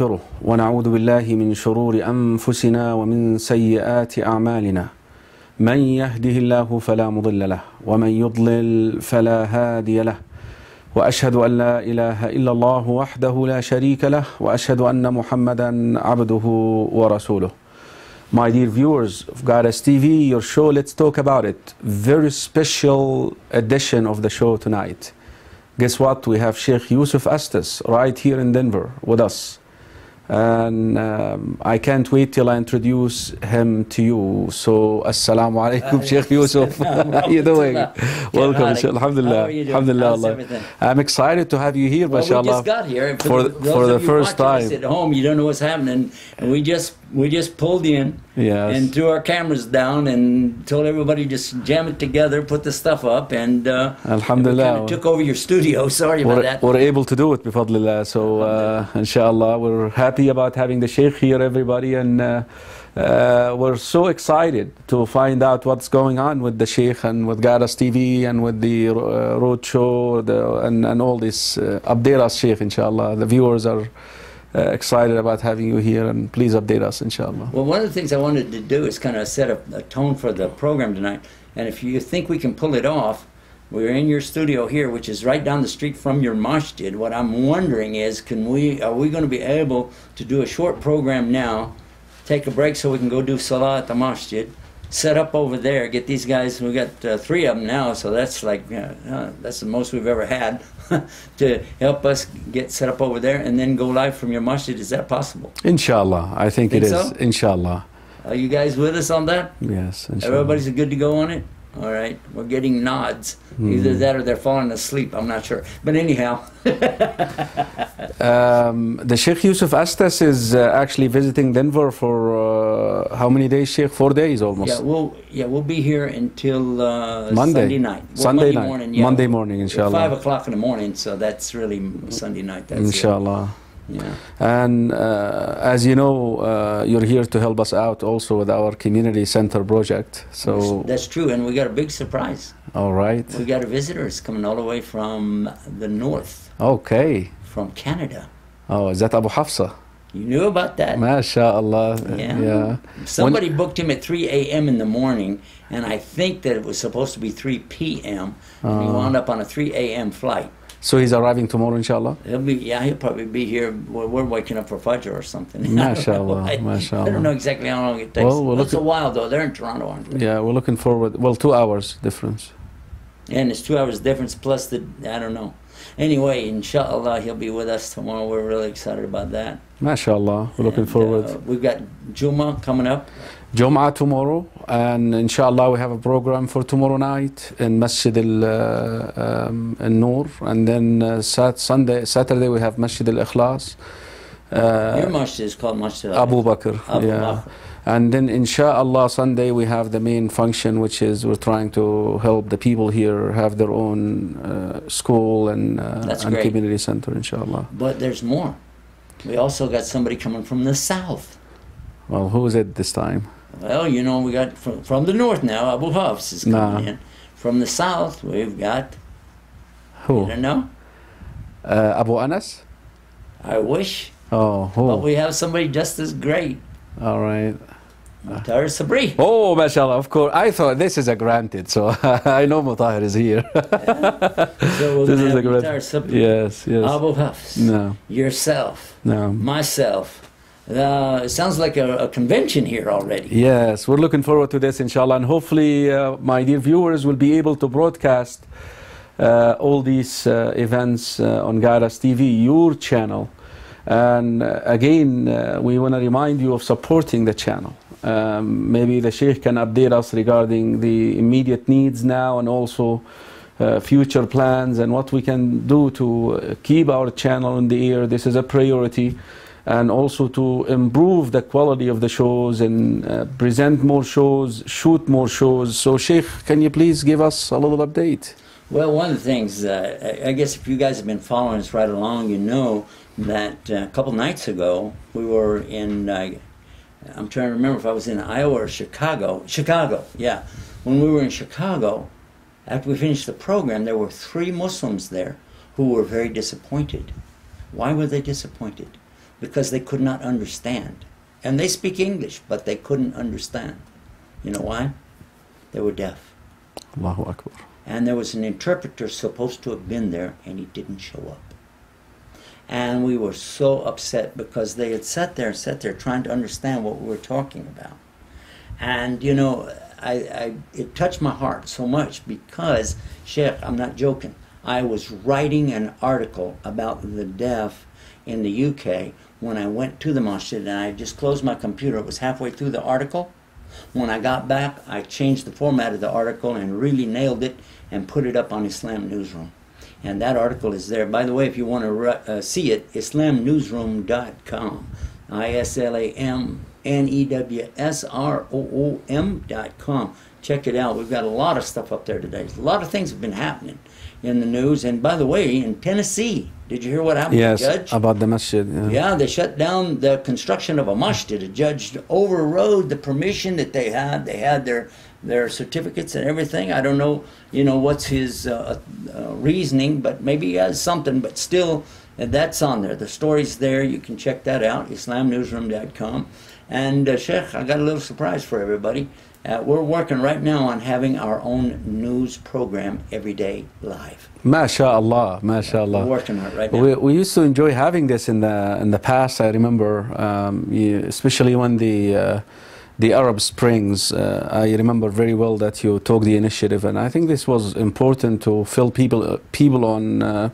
ونستغفره ونعوذ بالله من شرور أنفسنا ومن سيئات أعمالنا من يهده الله فلا مضل له ومن يضلل فلا هادي له وأشهد أن لا إله إلا الله وحده لا شريك له وأشهد أن محمدا عبده ورسوله. My dear viewers of GuideUs TV, your show Let's Talk About It, very special edition of the show tonight. Guess what? We have Sheikh Yusuf Astes right here in Denver with us. And I can't wait till I introduce him to you. So, Assalamu alaikum, Sheikh Yusuf. How are you doing? Welcome, Sheikh. Alhamdulillah. Alhamdulillah. I'm excited to have you here, mashallah. We just got here. For the first time. At home, you don't know what's happening. And we just pulled in and threw our cameras down and told everybody just jam it together, put the stuff up, and Alhamdulillah. We kind of took over your studio. Sorry about that. We're able to do it, bifadlillah. So, inshallah, we're happy about having the Sheikh here, everybody, and we're so excited to find out what's going on with the Sheikh and with GuideUs TV and with the road show and all this. Update us, Sheikh, inshallah. The viewers are excited about having you here, and please update us, inshallah. Well, one of the things I wanted to do is kind of set a tone for the program tonight, and if you think we can pull it off, we're in your studio here, which is right down the street from your masjid. What I'm wondering is, are we going to be able to do a short program now, take a break so we can go do salah at the masjid, set up over there, get these guys, we got 3 of them now, so that's like, that's the most we've ever had, to help us get set up over there and then go live from your masjid. Is that possible? Inshallah, I think it is. So? Inshallah. Are you guys with us on that? Yes, inshallah. Everybody's good to go on it? All right, we're getting nods. Either that or they're falling asleep. I'm not sure. But anyhow. The Sheikh Yusuf Astes is actually visiting Denver for how many days, Sheikh? 4 days almost. We'll be here until Monday. Sunday night. Sunday night. Morning, Monday morning, inshallah. 5 o'clock in the morning, so that's really Sunday night. That's inshallah. Yeah. And as you know, you're here to help us out also with our community center project. So that's true, and we got a big surprise. All right. We got visitors coming all the way from the north. Okay. From Canada. Oh, is that Abu Hafsa? You knew about that? MashaAllah. Yeah. Somebody booked him at 3 a.m. in the morning, and I think that it was supposed to be 3 p.m. and he wound up on a 3 a.m. flight. So he's arriving tomorrow, inshallah? He'll probably be here. We're waking up for Fajr or something. MashaAllah, MashaAllah. I don't know exactly how long it takes. Well, it's a while, though. They're in Toronto, aren't they? Yeah, we're looking forward. Well, 2 hours difference. And it's 2 hours difference plus I don't know. Anyway, inshallah, he'll be with us tomorrow. We're really excited about that. MashaAllah, we're looking forward. We've got Jummah coming up. Jummah tomorrow, and inshallah we have a program for tomorrow night in Masjid al-Noor, and then Saturday we have Masjid al-Ikhlas. Your masjid is called Masjid Abu Bakr. Yeah. And then inshallah Sunday we have the main function, which is we're trying to help the people here have their own school and community center, inshallah. But there's more. We also got somebody coming from the south. Well, who is it this time? Well, you know, we got from the north now, Abu Hafs is coming in. From the south, we've got... Who? You don't know? Abu Anas? I wish. Oh, who? But we have somebody just as great. All right. Mutahir Sabri. Oh, mashallah, of course. I thought this is a granted, so I know Mutahir is here. So we'll have Mutahir Sabri. Yes, yes. Abu Hafs. No. Yourself. No. Myself. It sounds like a convention here already. Yes, we're looking forward to this, inshallah, and hopefully my dear viewers will be able to broadcast all these events on GuideUs TV, your channel. And again, we want to remind you of supporting the channel. Maybe the Sheikh can update us regarding the immediate needs now, and also future plans and what we can do to keep our channel in the air. This is a priority. And also to improve the quality of the shows and present more shows, shoot more shows. So Sheikh, can you please give us a little update? Well, one of the things, I guess if you guys have been following us right along, you know that a couple nights ago we were in, I'm trying to remember if I was in Iowa or Chicago. Chicago, yeah. When we were in Chicago, after we finished the program, there were 3 Muslims there who were very disappointed. Why were they disappointed? because they could not understand. And they speak English, but they couldn't understand. You know why? They were deaf. Allahu Akbar. And there was an interpreter supposed to have been there, and he didn't show up. And we were so upset because they had sat there trying to understand what we were talking about. And you know, it touched my heart so much because, Sheikh, I'm not joking, I was writing an article about the deaf in the UK when I went to the masjid, and I just closed my computer. It was halfway through the article. When I got back, I changed the format of the article and really nailed it and put it up on Islam Newsroom. And that article is there. By the way, if you want to see it, islamnewsroom.com. ISLAMNEWSROOM.com. Check it out. We've got a lot of stuff up there today. A lot of things have been happening in the news. And by the way, in Tennessee, did you hear what happened to the judge? Yes, about the masjid. Yeah, they shut down the construction of a masjid. A judge overrode the permission that they had. They had their certificates and everything. I don't know, you know, what's his reasoning, but maybe he has something. But still, that's on there. The story's there. You can check that out, islamnewsroom.com. And Sheikh, I got a little surprise for everybody. We're working right now on having our own news program every day live. MashaAllah, MashaAllah. We're working on it right now. We used to enjoy having this in the past. I remember, especially when the Arab Springs. I remember very well that you took the initiative, and I think this was important to fill people on.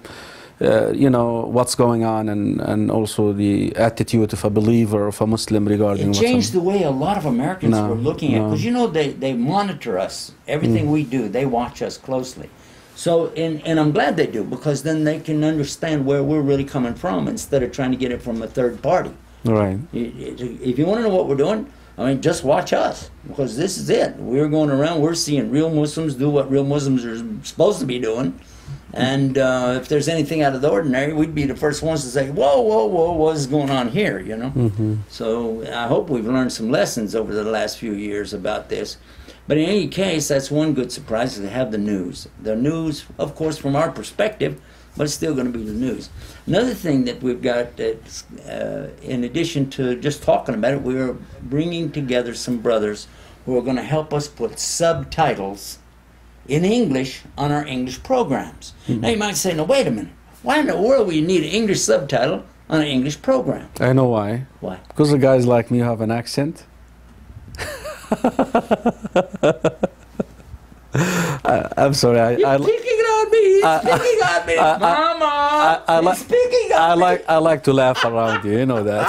You know what's going on, and also the attitude of a believer, of a Muslim regarding. It changed the way a lot of Americans were looking at, because you know they monitor us, everything we do, they watch us closely. So and I'm glad they do, because then they can understand where we're really coming from instead of trying to get it from a third party. Right. If you want to know what we're doing, I mean, just watch us, because this is it. We're going around, we're seeing real Muslims do what real Muslims are supposed to be doing. And if there's anything out of the ordinary, we'd be the first ones to say, whoa, whoa, whoa, what's going on here, you know? So I hope we've learned some lessons over the last few years about this. But in any case, that's one good surprise, is to have the news. The news, of course, from our perspective, but it's still going to be the news. Another thing that we've got, in addition to just talking about it, we're bringing together some brothers who are going to help us put subtitles in English on our English programs. Now you might say, no, wait a minute. Why in the world would you need an English subtitle on an English program? I know why. Why? Because the guys like me have an accent. I'm sorry. You're picking on me. He's picking on me. Mama. He's picking on me. I like to laugh around you. You know that.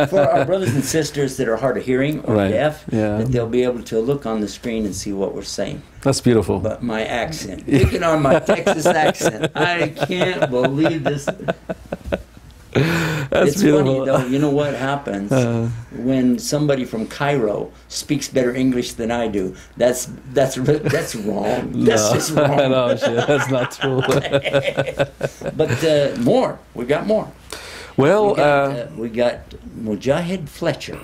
For our brothers and sisters that are hard of hearing or deaf, that they'll be able to look on the screen and see what we're saying. That's beautiful. But my accent, picking on my Texas accent, I can't believe this. That's it's beautiful. Funny though. You know what happens when somebody from Cairo speaks better English than I do? That's wrong. That's just wrong. No, that's not true. But more. We got more. Well, we got Mujahid Fletcher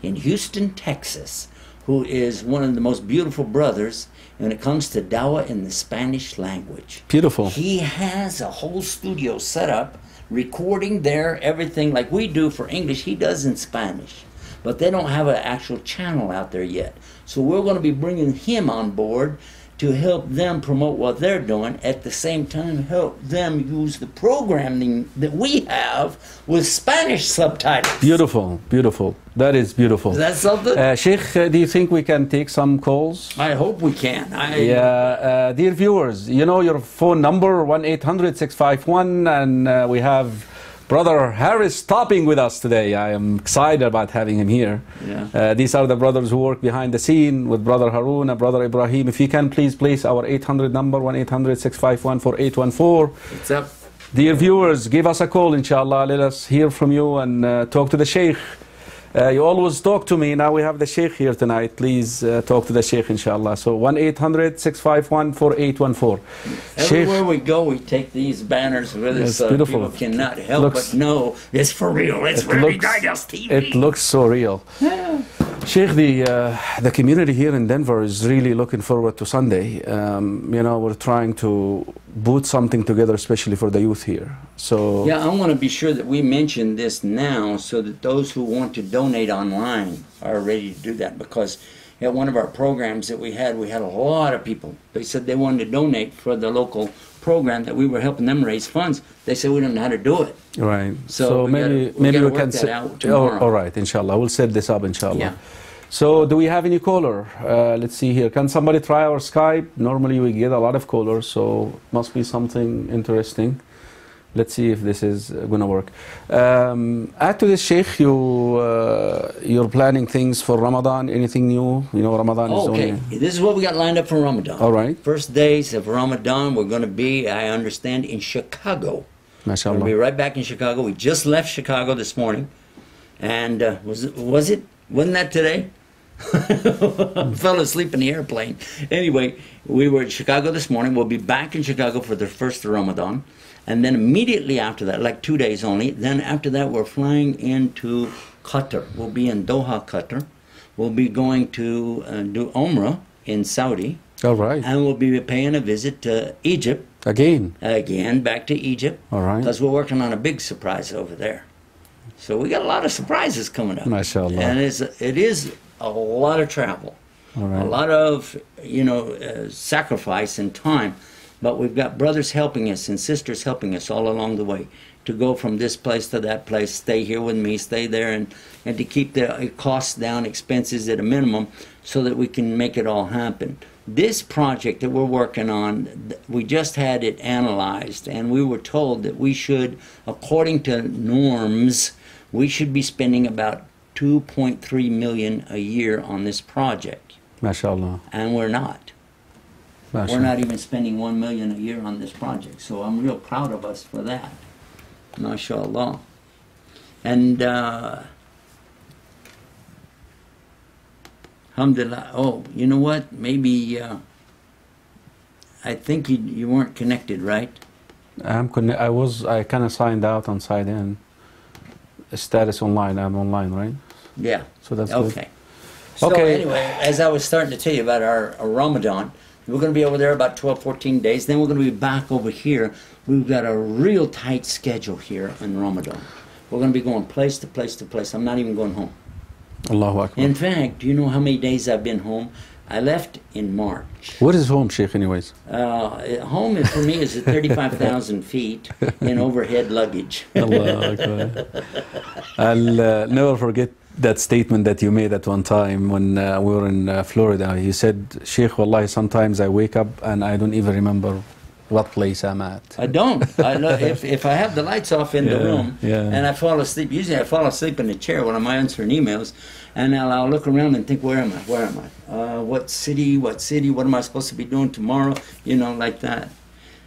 in Houston, Texas, who is one of the most beautiful brothers when it comes to Dawah in the Spanish language. Beautiful. He has a whole studio set up, recording there, everything like we do for English, he does in Spanish. But they don't have an actual channel out there yet. So we're going to be bringing him on board to help them promote what they're doing, at the same time help them use the programming that we have with Spanish subtitles. Beautiful, beautiful. That is beautiful. Is that something? Sheikh, do you think we can take some calls? I hope we can. Yeah, dear viewers, you know your phone number, 1-800-651, and we have Brother Harris stopping with us today. I am excited about having him here. Yeah. These are the brothers who work behind the scene with Brother Harun and Brother Ibrahim. If you can please place our 800 number, 1-800-651-4814. What's up? Dear viewers, give us a call, inshallah. Let us hear from you and talk to the Sheikh. You always talk to me. Now we have the Sheikh here tonight. Please talk to the Sheikh, inshallah. So 1-800-651-4814. Everywhere we go, we take these banners with us, so people cannot help but know it's for real. It's really GuideUs TV. It looks so real. Yeah. Sheikh, the community here in Denver is really looking forward to Sunday. You know, we're trying to put something together, especially for the youth here. So yeah, I want to be sure that we mention this now so that those who want to donate online are ready to do that. Because at one of our programs that we had a lot of people. They said they wanted to donate for the local program that we were helping them raise funds. They said we don't know how to do it. right. So maybe we we work can that out tomorrow. all right, inshallah. We'll set this up, inshallah. Yeah. So do we have any caller? Let's see here. Can somebody try our Skype? Normally we get a lot of callers, so must be something interesting. Let's see if this is going to work. Add to this, Sheikh, you're planning things for Ramadan. Anything new? You know, Ramadan is Okay, only... this is what we got lined up for Ramadan. All right. First days of Ramadan, we're going to be, I understand, in Chicago. We're MashaAllah. going to be right back in Chicago. We just left Chicago this morning. And wasn't that today? Fell asleep in the airplane. Anyway, we were in Chicago this morning. We'll be back in Chicago for the first Ramadan. And then immediately after that, like 2 days only, then after that we're flying into Qatar. We'll be in Doha, Qatar. We'll be going to do Umrah in Saudi. All right. And we'll be paying a visit to Egypt. Again. Again, back to Egypt. All right. Because we're working on a big surprise over there. So we got a lot of surprises coming up. MashaAllah. And it is a lot of travel. All right. A lot of, sacrifice and time. But we've got brothers helping us and sisters helping us all along the way to go from this place to that place, stay here with me, stay there, and to keep the costs down, expenses at a minimum, so that we can make it all happen. This project that we're working on, we just had it analyzed, and we were told that we should, according to norms, we should be spending about $2.3 million a year on this project. MashaAllah. And we're not. MashaAllah. We're not even spending $1 million a year on this project, so I'm real proud of us for that. MashaAllah. And alhamdulillah. Oh, you know what? Maybe I think you weren't connected, right? I kind of signed out and signed in. Status online. I'm online, right? Yeah. So that's okay. good. So Okay. anyway, as I was starting to tell you about our Ramadan, we're going to be over there about 12, 14 days. Then we're going to be back over here. We've got a real tight schedule here in Ramadan. We're going to be going place to place to place. I'm not even going home. Allahu Akbar. In fact, do you know how many days I've been home? I left in March. What is home, Sheikh, anyways? Home for me is at 35,000 feet in overhead luggage. Allahu Akbar. I'll never forget that statement that you made at one time when we were in Florida. You said, Sheikh, wallahi, sometimes I wake up and I don't even remember what place I'm at. I don't. If I have the lights off in the room and I fall asleep, usually I fall asleep in the chair when I'm answering emails, and I'll look around and think, where am I? Where am I? What city? What am I supposed to be doing tomorrow? You know, like that.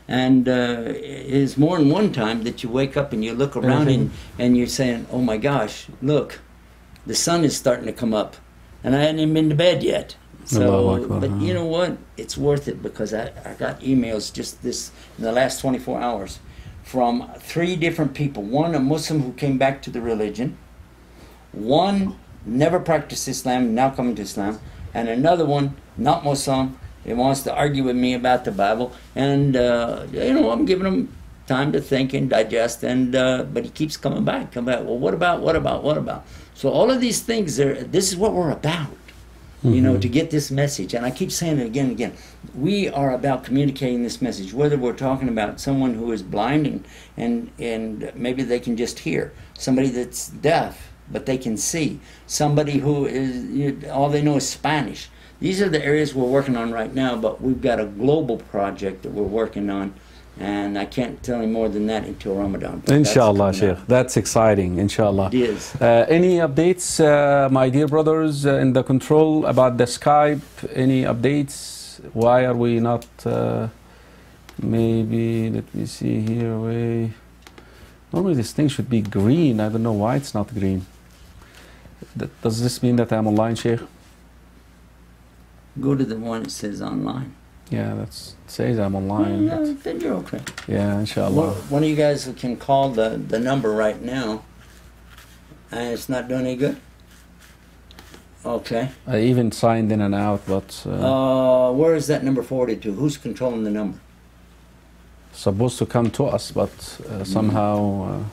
And it's more than one time that you wake up and you look around and you're saying, oh my gosh, look, the sun is starting to come up, and I hadn't even been to bed yet. So, but you know what? It's worth it, because I got emails just in the last 24 hours from 3 different people. One, a Muslim who came back to the religion. One, never practiced Islam, now coming to Islam. And another one, not Muslim, he wants to argue with me about the Bible. And, I'm giving him time to think and digest. And but he keeps coming back. Well, what about? So all of these things, this is what we're about. You know, to get this message. And I keep saying it again and again. We are about communicating this message, whether we're talking about someone who is blind and maybe they can just hear, somebody that's deaf but they can see, somebody who is, all they know is Spanish. These are the areas we're working on right now, but we've got a global project that we're working on. And I can't tell you more than that until Ramadan. Inshallah, Sheikh. That's exciting, inshallah. It is. Any updates, my dear brothers in the control, about the Skype? Any updates? Why are we not, maybe, let me see here. Normally this thing should be green. I don't know why it's not green. Does this mean that I'm online, Sheikh? Go to the one that says online. Yeah, that says I'm online. Then you're okay. Yeah, inshallah. One of you guys can call the number right now. And it's not doing any good. Okay. I even signed in and out, but where is that number forwarded to? Who's controlling the number? supposed to come to us, but somehow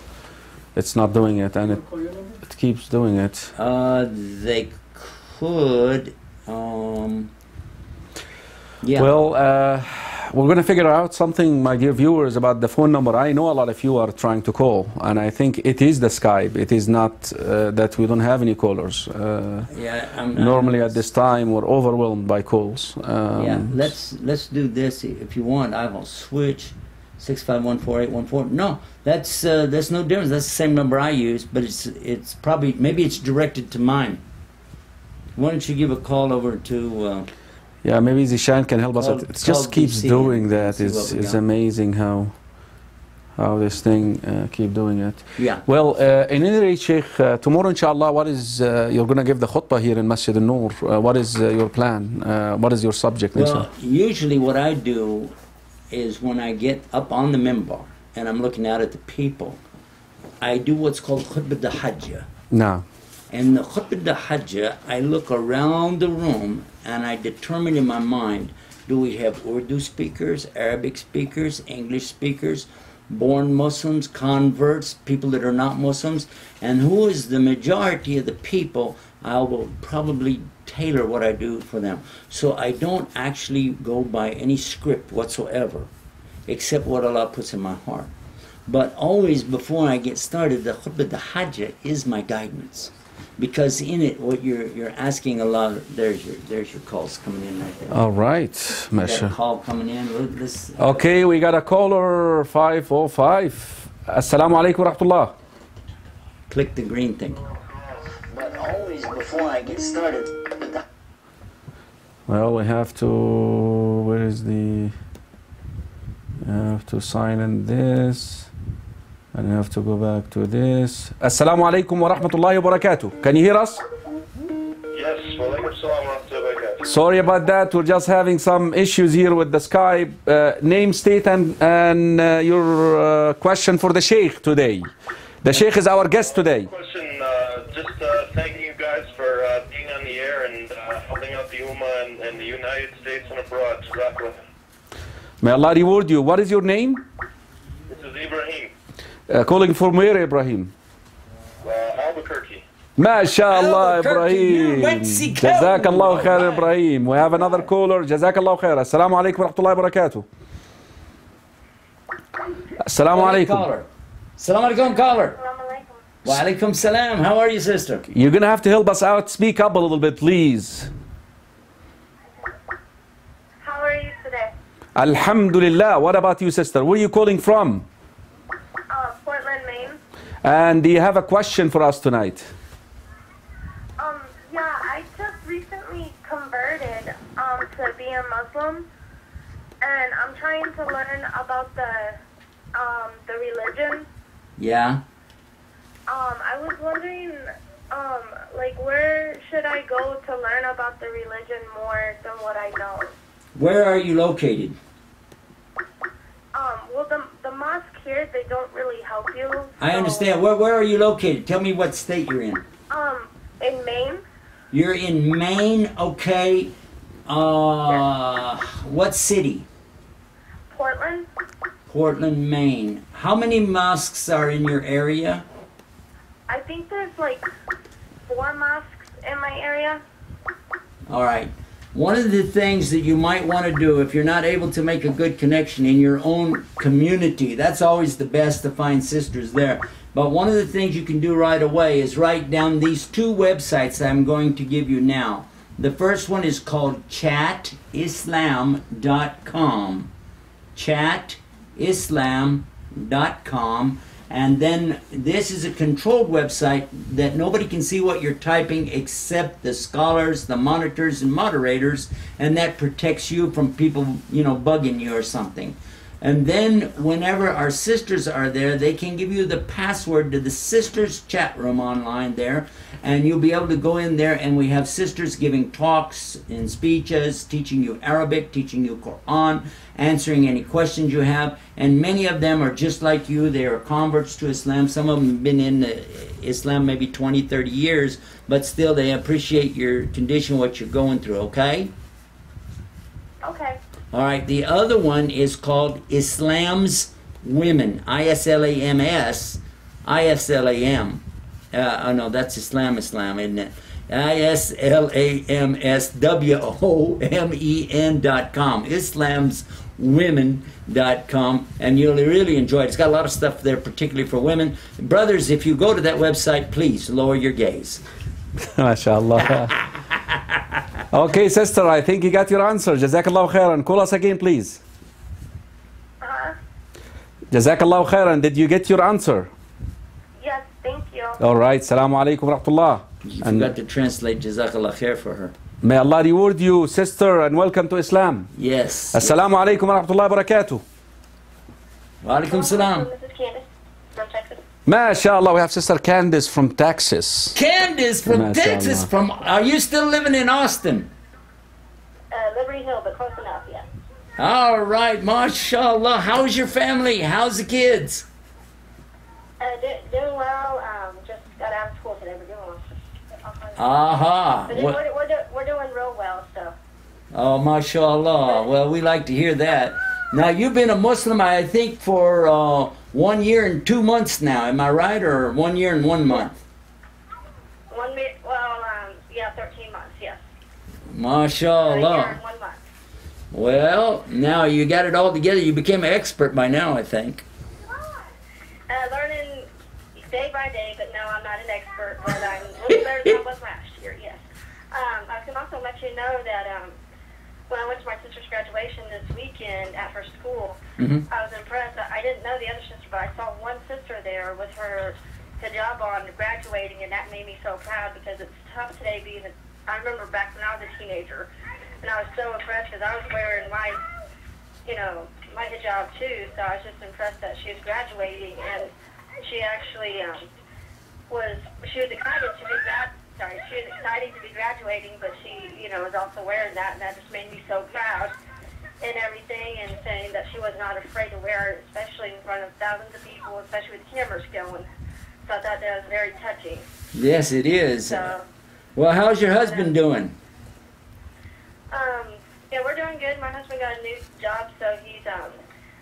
it's not doing it, and it keeps doing it. They could. Yeah. Well, we're going to figure out something, my dear viewers, about the phone number. I know a lot of you are trying to call, and I think it is the Skype. It is not that we don't have any callers. Normally at this time we're overwhelmed by calls. Yeah, let's do this if you want. I will switch 6514814. No, that's no difference. That's the same number I use, but it's probably maybe it's directed to mine. Why don't you give a call over to? Yeah, maybe Zishan can help us. It just keeps doing that. It's amazing how this thing keep doing it. Yeah. Well, in any rate, Sheikh, tomorrow, inshallah, what is you're going to give the khutbah here in Masjid al-Noor? What is your plan? What is your subject? Well, usually what I do is when I get up on the minbar and I'm looking out at the people, I do what's called khutbah al-hajjah. No. And the khutbah al-hajjah, I look around the room and I determine in my mind, do we have Urdu speakers, Arabic speakers, English speakers, born Muslims, converts, people that are not Muslims, and who is the majority of the people? I will probably tailor what I do for them. So I don't actually go by any script whatsoever, except what Allah puts in my heart. But always before I get started, the khutbah al-hajjah is my guidance. Because in it, what you're asking Allah, there's your calls coming in right there. All right, Masha. Call coming in. Okay, we got a caller 505. Assalamu alaikum wa rahmatullah. Click the green thing. But always before I get started. Well, we have to. Where is the? I have to sign in this. And I have to go back to this. Assalamu alaikum wa rahmatullahi wa barakatuh. Can you hear us? Yes, wa alaikum assalam wa rahmatullahi wa barakatuh. Sorry about that. We're just having some issues here with the Skype. Name, state, and your question for the Sheikh today. The Sheikh is our guest today. Question, just thanking you guys for being on the air and helping out the Ummah in the United States and abroad. Jazakallah. May Allah reward you. What is your name? This is Ibrahim. Calling from where, Ibrahim? Albuquerque. MashaAllah, Ibrahim. Jazakallah khair, Ibrahim. We have another caller. Jazakallah khair. Assalamu alaikum wa rahmatullahi wa barakatuh. Assalamu alaikum. Assalamu alaikum, caller. Wa alaikum salam. How are you, sister? You're going to have to help us out. Speak up a little bit, please. How are you today? Alhamdulillah. What about you, sister? Where are you calling from? Portland, Maine. And do you have a question for us tonight? Yeah, I just recently converted to be a Muslim, and I'm trying to learn about the religion. Yeah. I was wondering, like, where should I go to learn about the religion more than what I know? Where are you located? Well, the mosque here, they don't really help you. I understand. Where are you located? Tell me what state you're in. In Maine. You're in Maine, okay. What city? Portland. Portland, Maine. How many mosques are in your area? I think there's like 4 mosques in my area. All right. One of the things that you might want to do if you're not able to make a good connection in your own community, that's always the best to find sisters there. But one of the things you can do right away is write down these 2 websites that I'm going to give you now. The first one is called chatislam.com. chatislam.com. And then this is a controlled website that nobody can see what you're typing except the scholars, the monitors, and moderators, and that protects you from people, bugging you or something. And then whenever our sisters are there, they can give you the password to the sisters chat room online there, and you'll be able to go in there, and we have sisters giving talks and speeches, teaching you Arabic, teaching you Quran, answering any questions you have, and many of them are just like you. They are converts to Islam. Some of them have been in Islam maybe 20, 30 years, but still they appreciate your condition, what you're going through, okay? Okay. All right, the other one is called Islam's Women, ISLAMS, ISLAM. Oh no, that's Islam, isn't it? ISLAMSWOMEN.com, islamswomen.com, and you'll really enjoy it. It's got a lot of stuff there, particularly for women. Brothers, if you go to that website, please lower your gaze. MashaAllah. Okay, sister, I think you got your answer. Jazakallah khairan. Call us again, please. Jazakallah khairan. Did you get your answer? Yes, thank you. All right. Assalamu alaikum wa rahmatullah. You forgot to translate Jazakallah khair for her. May Allah reward you, sister, and welcome to Islam. Yes. Assalamu alaikum wa rahmatullahi wa barakatuh. Wa alaikum salam. This is Candace from Texas. MashaAllah, we have sister Candace from Texas. Candace from MashaAllah. Texas. Are you still living in Austin? Liberty Hill, but close enough, yeah. All right, mashallah. How's your family? How's the kids? Doing well. Just got out of school today. We're doing well. Aha. But we're doing real well, so. Oh, mashallah. Well, we like to hear that. Now, you've been a Muslim, I think, for 1 year and 2 months now. Am I right? Or 1 year and 1 month? 13 months, yes. Mashallah. A year and 1 month. Well, now you got it all together. You became an expert by now, I think. Learning day by day, but no, I'm not an expert, but I'm a little better than I was last year, yes. I can also let you know that when I went to my sister's graduation this weekend at her school, I was impressed. I didn't know the other sister, but I saw one sister there with her hijab on graduating, and that made me so proud because it's tough today being I remember back when I was a teenager, and I was so impressed because I was wearing my hijab too, so I was just impressed that she was graduating, and she actually was excited to be graduating, but she, was also wearing that, and that just made me so proud and everything, and saying that she was not afraid to wear it, especially in front of thousands of people, especially with cameras going. So I thought that was very touching. Yes, it is. So, well, how's your husband doing? Yeah, we're doing good. My husband got a new job, so he's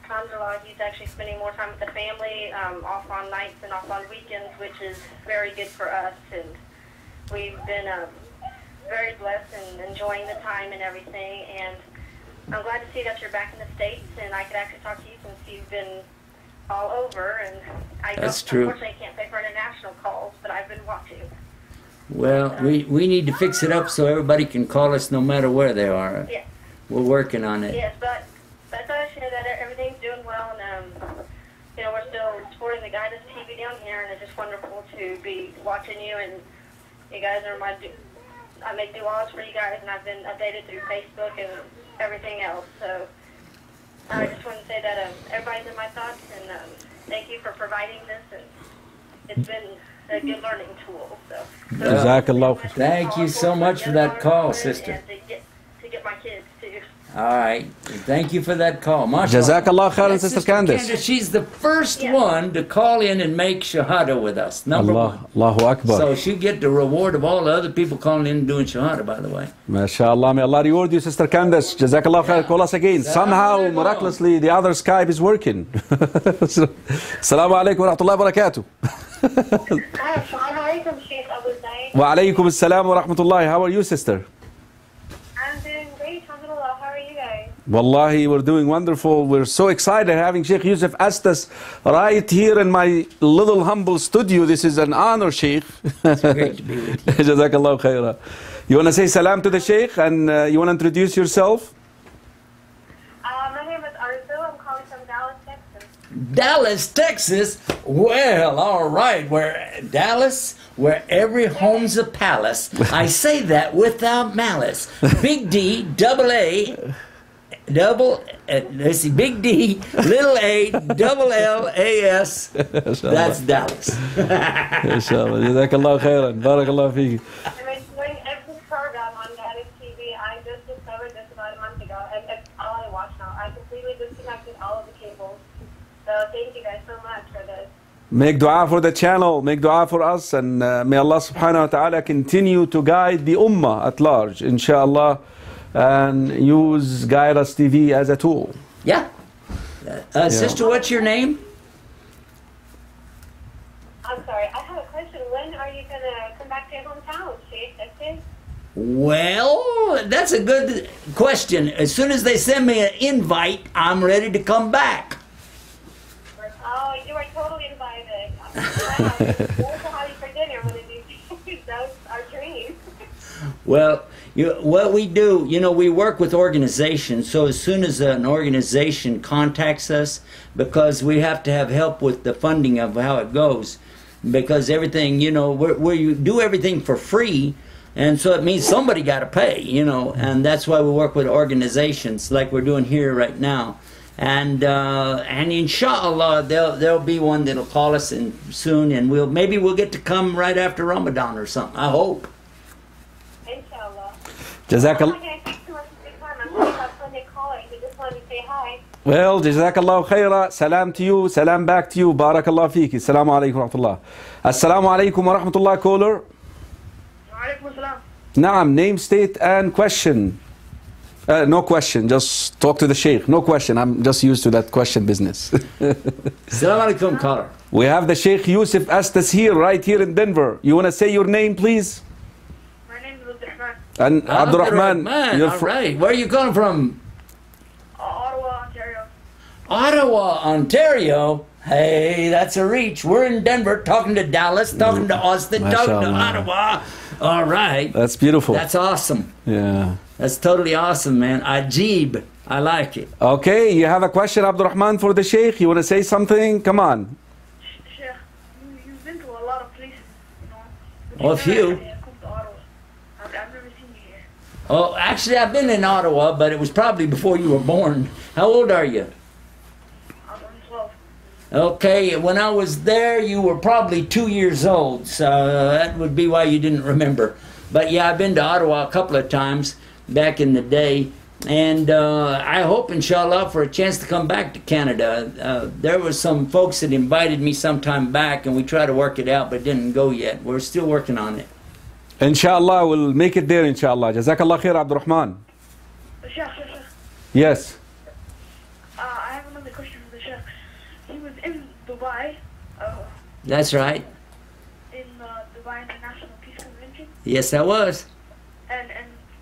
alhamdulillah, he's actually spending more time with the family, off on nights and off on weekends, which is very good for us. And we've been very blessed and enjoying the time and everything. And I'm glad to see that you're back in the States, and I could actually talk to you since you've been all over. And That's true. Unfortunately, I can't pay for international calls, but I've been watching. Well, we need to fix it up so everybody can call us no matter where they are. Yeah. We're working on it. Yes, but I thought I'd share that everything's doing well, and we're still supporting the GuideUs TV down here, and it's just wonderful to be watching you, and you guys are I make du'as for you guys, and I've been updated through Facebook and everything else. So I just want to say that everybody's in my thoughts, and thank you for providing this, and it's been a good learning tool. So Jazakallah. Thank you so much for that call, sister. And to get my kids too. All right. Thank you for that call. MashaAllah. Jazakallah khairan, That's Sister Candace. She's the first one to call in and make shahada with us. Number one. Allahu Akbar. So she get the reward of all the other people calling in and doing shahada, by the way. MashaAllah. May Allah reward you, Sister Candace. Jazakallah khair. Call us again. Somehow, miraculously, the other Skype is working. Assalamu alaikum wa rahmatullahi wa barakatuh. Assalamu alaikum, Sheikh AbuZaid. Wa alaikum assalam wa rahmatullahi. How are you, sister? I'm doing great, alhamdulillah. How are you guys? Wallahi, we're doing wonderful. We're so excited having Sheikh Yusuf Astes right here in my little humble studio. This is an honor, Sheikh. It's great to be with you. Jazakallah khairah. You want to say salam to the Sheikh, and you want to introduce yourself? My name is Arzu. I'm calling from Dallas, Texas. Dallas, Texas. Well, all right. Dallas, where every home's a palace. I say that without malice. Big D, let's see, Big D, little A, double L, A-S. That's Dallas. Inshallah. Jazakallah khairan. Barakallah feek. I'm enjoying every program on GuideUs TV. I just discovered this about a month ago, and it's all I watch now. I completely disconnected all of the cables. So thank you guys so much for this. Make dua for the channel, make dua for us, and may Allah subhanahu wa ta'ala continue to guide the ummah at large, inshallah, and use GuideUs TV as a tool. Yeah. Sister, what's your name? I'm sorry, I have a question. When are you going to come back to your hometown, Sheikh? Astes? Well, that's a good question. As soon as they send me an invite, I'm ready to come back. Oh, you are totally invited. We'll have you for dinner one of these days. That's our dream. Well, what we do, we work with organizations, so as soon as an organization contacts us, because we have to have help with the funding of how it goes, because everything, we do everything for free, and so it means somebody got to pay, and that's why we work with organizations like we're doing here right now. And inshallah, there'll be one that'll call us soon, and maybe we'll get to come right after Ramadan or something. I hope. Inshallah. Jazakallah. I'm not going to take too much of your time. I'm going to have plenty of callers. We just wanted to say hi. Well, Jazakallah khaira. Salam to you. Salam back to you. Barakallah feeki. Assalamu alaikum wa rahmatullah. Assalamu alaikum wa rahmatullah, caller. Wa alaikum assalam. Naam, name, state, and question. No question, just talk to the Sheikh. No question, I'm just used to that question business. Assalamu alaikum, caller. We have the Sheikh Yusuf Astes here, right here in Denver. You want to say your name, please? My name is Abdurrahman. And Abdurrahman. You're all right. Where are you calling from? Ottawa, Ontario. Ottawa, Ontario. Hey, that's a reach. We're in Denver, talking to Dallas, talking to Austin, talking to Ottawa. All right. That's beautiful. That's awesome. Yeah. That's totally awesome, man. Ajib. I like it. Okay, you have a question, Abdurrahman, for the Sheikh? You want to say something? Come on. Sheikh, you've been to a lot of places, Oh, a few. I've never seen you here. Oh, actually, I've been in Ottawa, but it was probably before you were born. How old are you? I'm 12. Okay, when I was there, you were probably 2 years old, so that would be why you didn't remember. But yeah, I've been to Ottawa a couple of times back in the day, and I hope, inshallah, for a chance to come back to Canada. There was some folks that invited me some time back, and we tried to work it out, but it didn't go yet. We're still working on it. Inshallah, we'll make it there, inshallah. Jazakallah khair, Abdurrahman. Sheikh. Yes. I have another question for the Sheikh. He was in Dubai. That's right. In the Dubai International Peace Convention. Yes, I was. And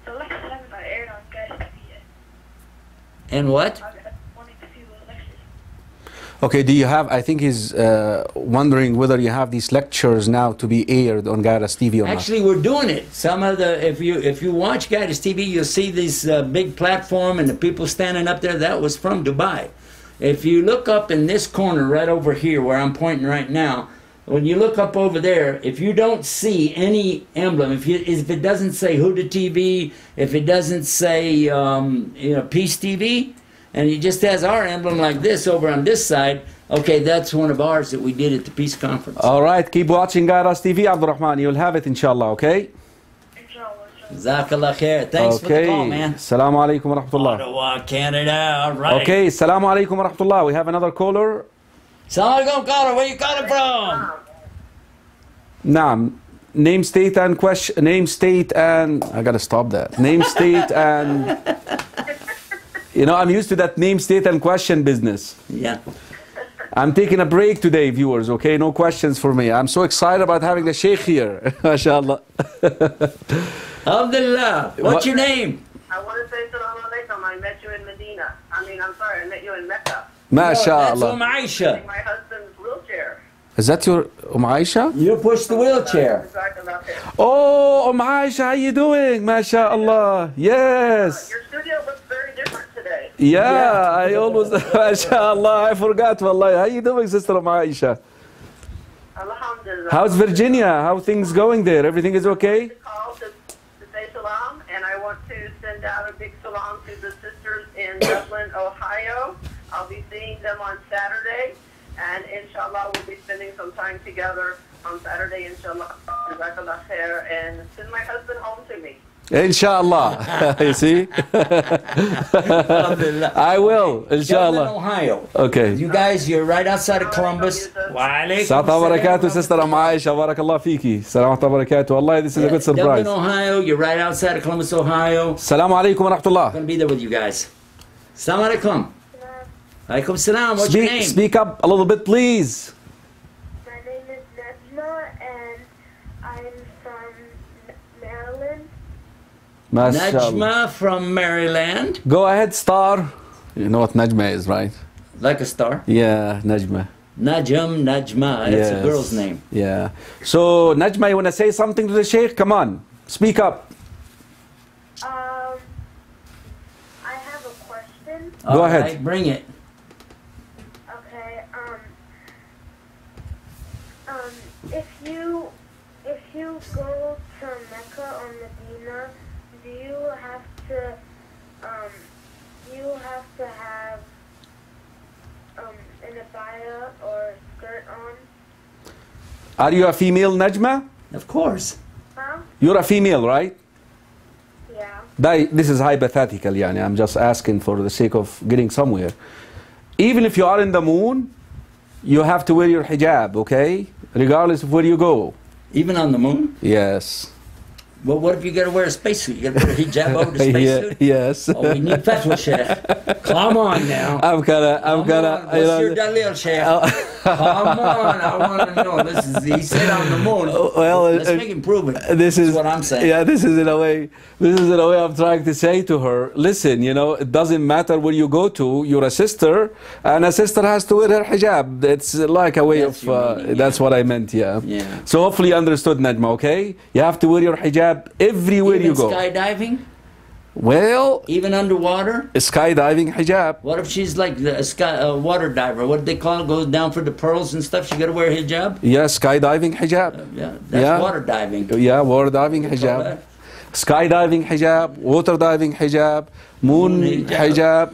the lectures haven't aired on GuideUs TV yet. And what? I wanted to see those lectures. Okay, do you have, I think he's wondering whether you have these lectures now to be aired on GuideUs TV or not. Actually, we're doing it. Some of the, if you watch GuideUs TV, you'll see this big platform and the people standing up there. That was from Dubai. If you look up in this corner right over here where I'm pointing right now, when you look up over there, if you don't see any emblem, if it doesn't say Huda TV, if it doesn't say Peace TV, and it just has our emblem like this over on this side, okay, that's one of ours that we did at the Peace Conference. All right, keep watching GuideUs TV, Abdurrahman. You'll have it, inshallah, okay? Jazakallah khair. Thanks for the call, man. Assalamu alaikum wa rahmatullah. Ottawa, Canada. All right. Okay, assalamu alaikum wa rahmatullah. We have another caller. Assalamu alaikum, caller. Where you calling from? Naam. Name, state, and question. Name, state, and I gotta stop that. Name, state, and I'm used to that name, state, and question business. Yeah. I'm taking a break today, viewers. Okay, no questions for me. I'm so excited about having the Sheikh here. MashaAllah. Alhamdulillah. What's your name? I want to say salam alaikum. I met you in Medina. I met you in Mecca. MashaAllah. That's Aisha. My husband's wheelchair. Is that your Aisha? You push the wheelchair. Oh, Aisha, how you doing? MashaAllah. Yes. Your studio looks very different today. Yeah, I always, MashaAllah, I forgot, wallahi. How you doing, Sister Aisha? Alhamdulillah. How's Virginia? How things going there? Everything is okay? Call to say salam, and I want to send out a big salam to the sisters in Dublin, Ohio. I'll be seeing them on Saturday, and inshallah we'll be spending some time together on Saturday, inshallah. Jazakallah khair, and send my husband home to me. Inshallah. You see? I will, Dublin, inshallah. Ohio. Okay. You guys, you're right outside of Columbus. Assalamu barakatuh, sister Aisha. Barakallah fiki. Assalamu barakatuh. Wallahi, this is a good surprise. Dublin, Ohio. You're right outside of Columbus, Ohio. Assalamu alaikum wa I'm rahmatullah. going to be there with you guys. Assalamu alaikum. Alaikum salam. What's your name? Speak up a little bit, please. My name is Najma, and I'm from Maryland. MashaAllah. Najma from Maryland. Go ahead, star. You know what Najma is, right? Like a star. Yeah, Najma. Najma. It's a Yes. girl's name. Yeah. So, Najma, you want to say something to the Sheikh? Come on. Speak up. I have a question. Go ahead. Right, bring it. Okay. If you go to Mecca or Medina, do you have to have an abaya or skirt on? Are you a female, Najma? Of course. Huh? You're a female, right? Yeah. This is hypothetical, yani. I'm just asking for the sake of getting somewhere. Even if you are in the moon, you have to wear your hijab, okay? Regardless of where you go. Even on the moon? Yes. Well, what if you got to wear a spacesuit? You got to put a hijab over the spacesuit? Yes. Oh, we need fatwa, Sheikh. Come on now. I'm gonna. Come on. What's your dalil, Sheikh? Come on, I want to know. This is, he said on the moon. Well, let's make him prove it. This is what I'm saying. Yeah, this is in a way I'm trying to say to her, listen, you know, it doesn't matter where you go to, you're a sister, and a sister has to wear her hijab. It's like a way That's of, your meaning, that's what I meant, yeah. Yeah. So hopefully you understood, Najma, okay? You have to wear your hijab everywhere Even you go. skydiving? Well, Even underwater? skydiving hijab. What if she's like a water diver? What do they call it? Goes down for the pearls and stuff? She got to wear a hijab? Yeah, skydiving hijab. Yeah, that's Yeah. water diving. Yeah, water diving What do you call hijab. that? Skydiving hijab, water diving hijab, moon Moon hijab. hijab.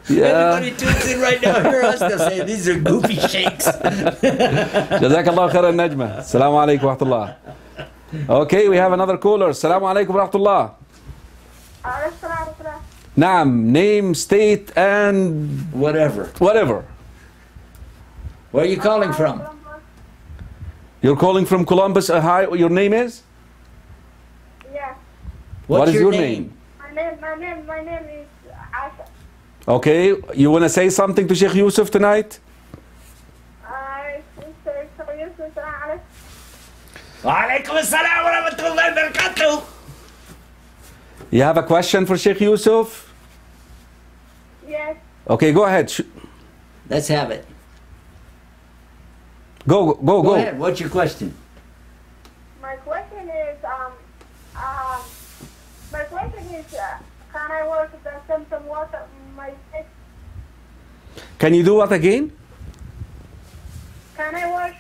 Yeah. Everybody tunes in right now. Hear us. They'll say, these are goofy sheikhs. جزاك الله خير النجمة. السلام عليكم ورحمة الله. Okay, we have another caller. السلام عليكم ورحمة الله. نعم, name, state and Whatever. whatever. Where are you calling from? You're calling from Columbus, Ohio. Your name is? Yeah. What's What is your your name? My name is Astes. Okay, you want to say something to Sheikh Yusuf tonight? Walaikum assalam wa rahmatullahi wa barakatuh. You have a question for Sheikh Yusuf? Yes. Okay, go ahead. Let's have it. Go Go ahead. What's your question? My question is, can I wash some water on my face? Can you do what again? Can I wash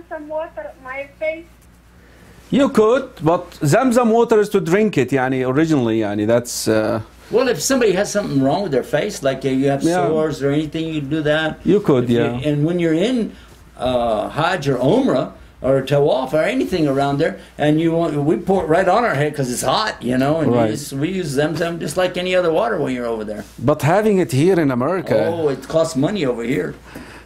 some water on my face? You could, but Zamzam water is to drink it, yani, originally, yani, that's... Well, if somebody has something wrong with their face, like you have Yeah. sores or anything, you can do that. You could, If you- yeah. and when you're in Hajj or Umrah or Tawaf or anything around there, and we pour it right on our head because it's hot, you know, and Right. we use Zamzam just like any other water when you're over there. But having it here in America, Oh, it costs money over here.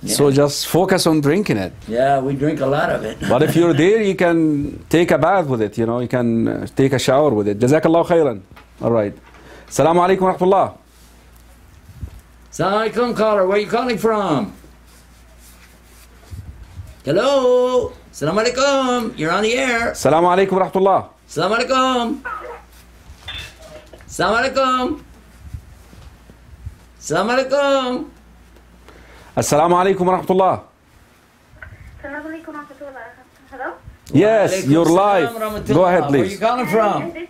Yeah. so just focus on drinking it. Yeah, we drink a lot of it. But if you're there, you can take a bath with it, you know, you can take a shower with it. Jazakallah khairan. All right. Assalamu alaikum wa rahmatullah. Assalamu alaikum, caller. Where are you calling from? Hello. Assalamu alaikum. You're on the air. Assalamu alaikum wa rahmatullah. Assalamu alaikum. Assalamu alaikum. Assalamu alaikum. Assalamu alaikum wa rahmatullah. Hello? Yes, Alaikum you're salam live. wa rahmatullah. Go ahead, Where are you please. calling Is from? this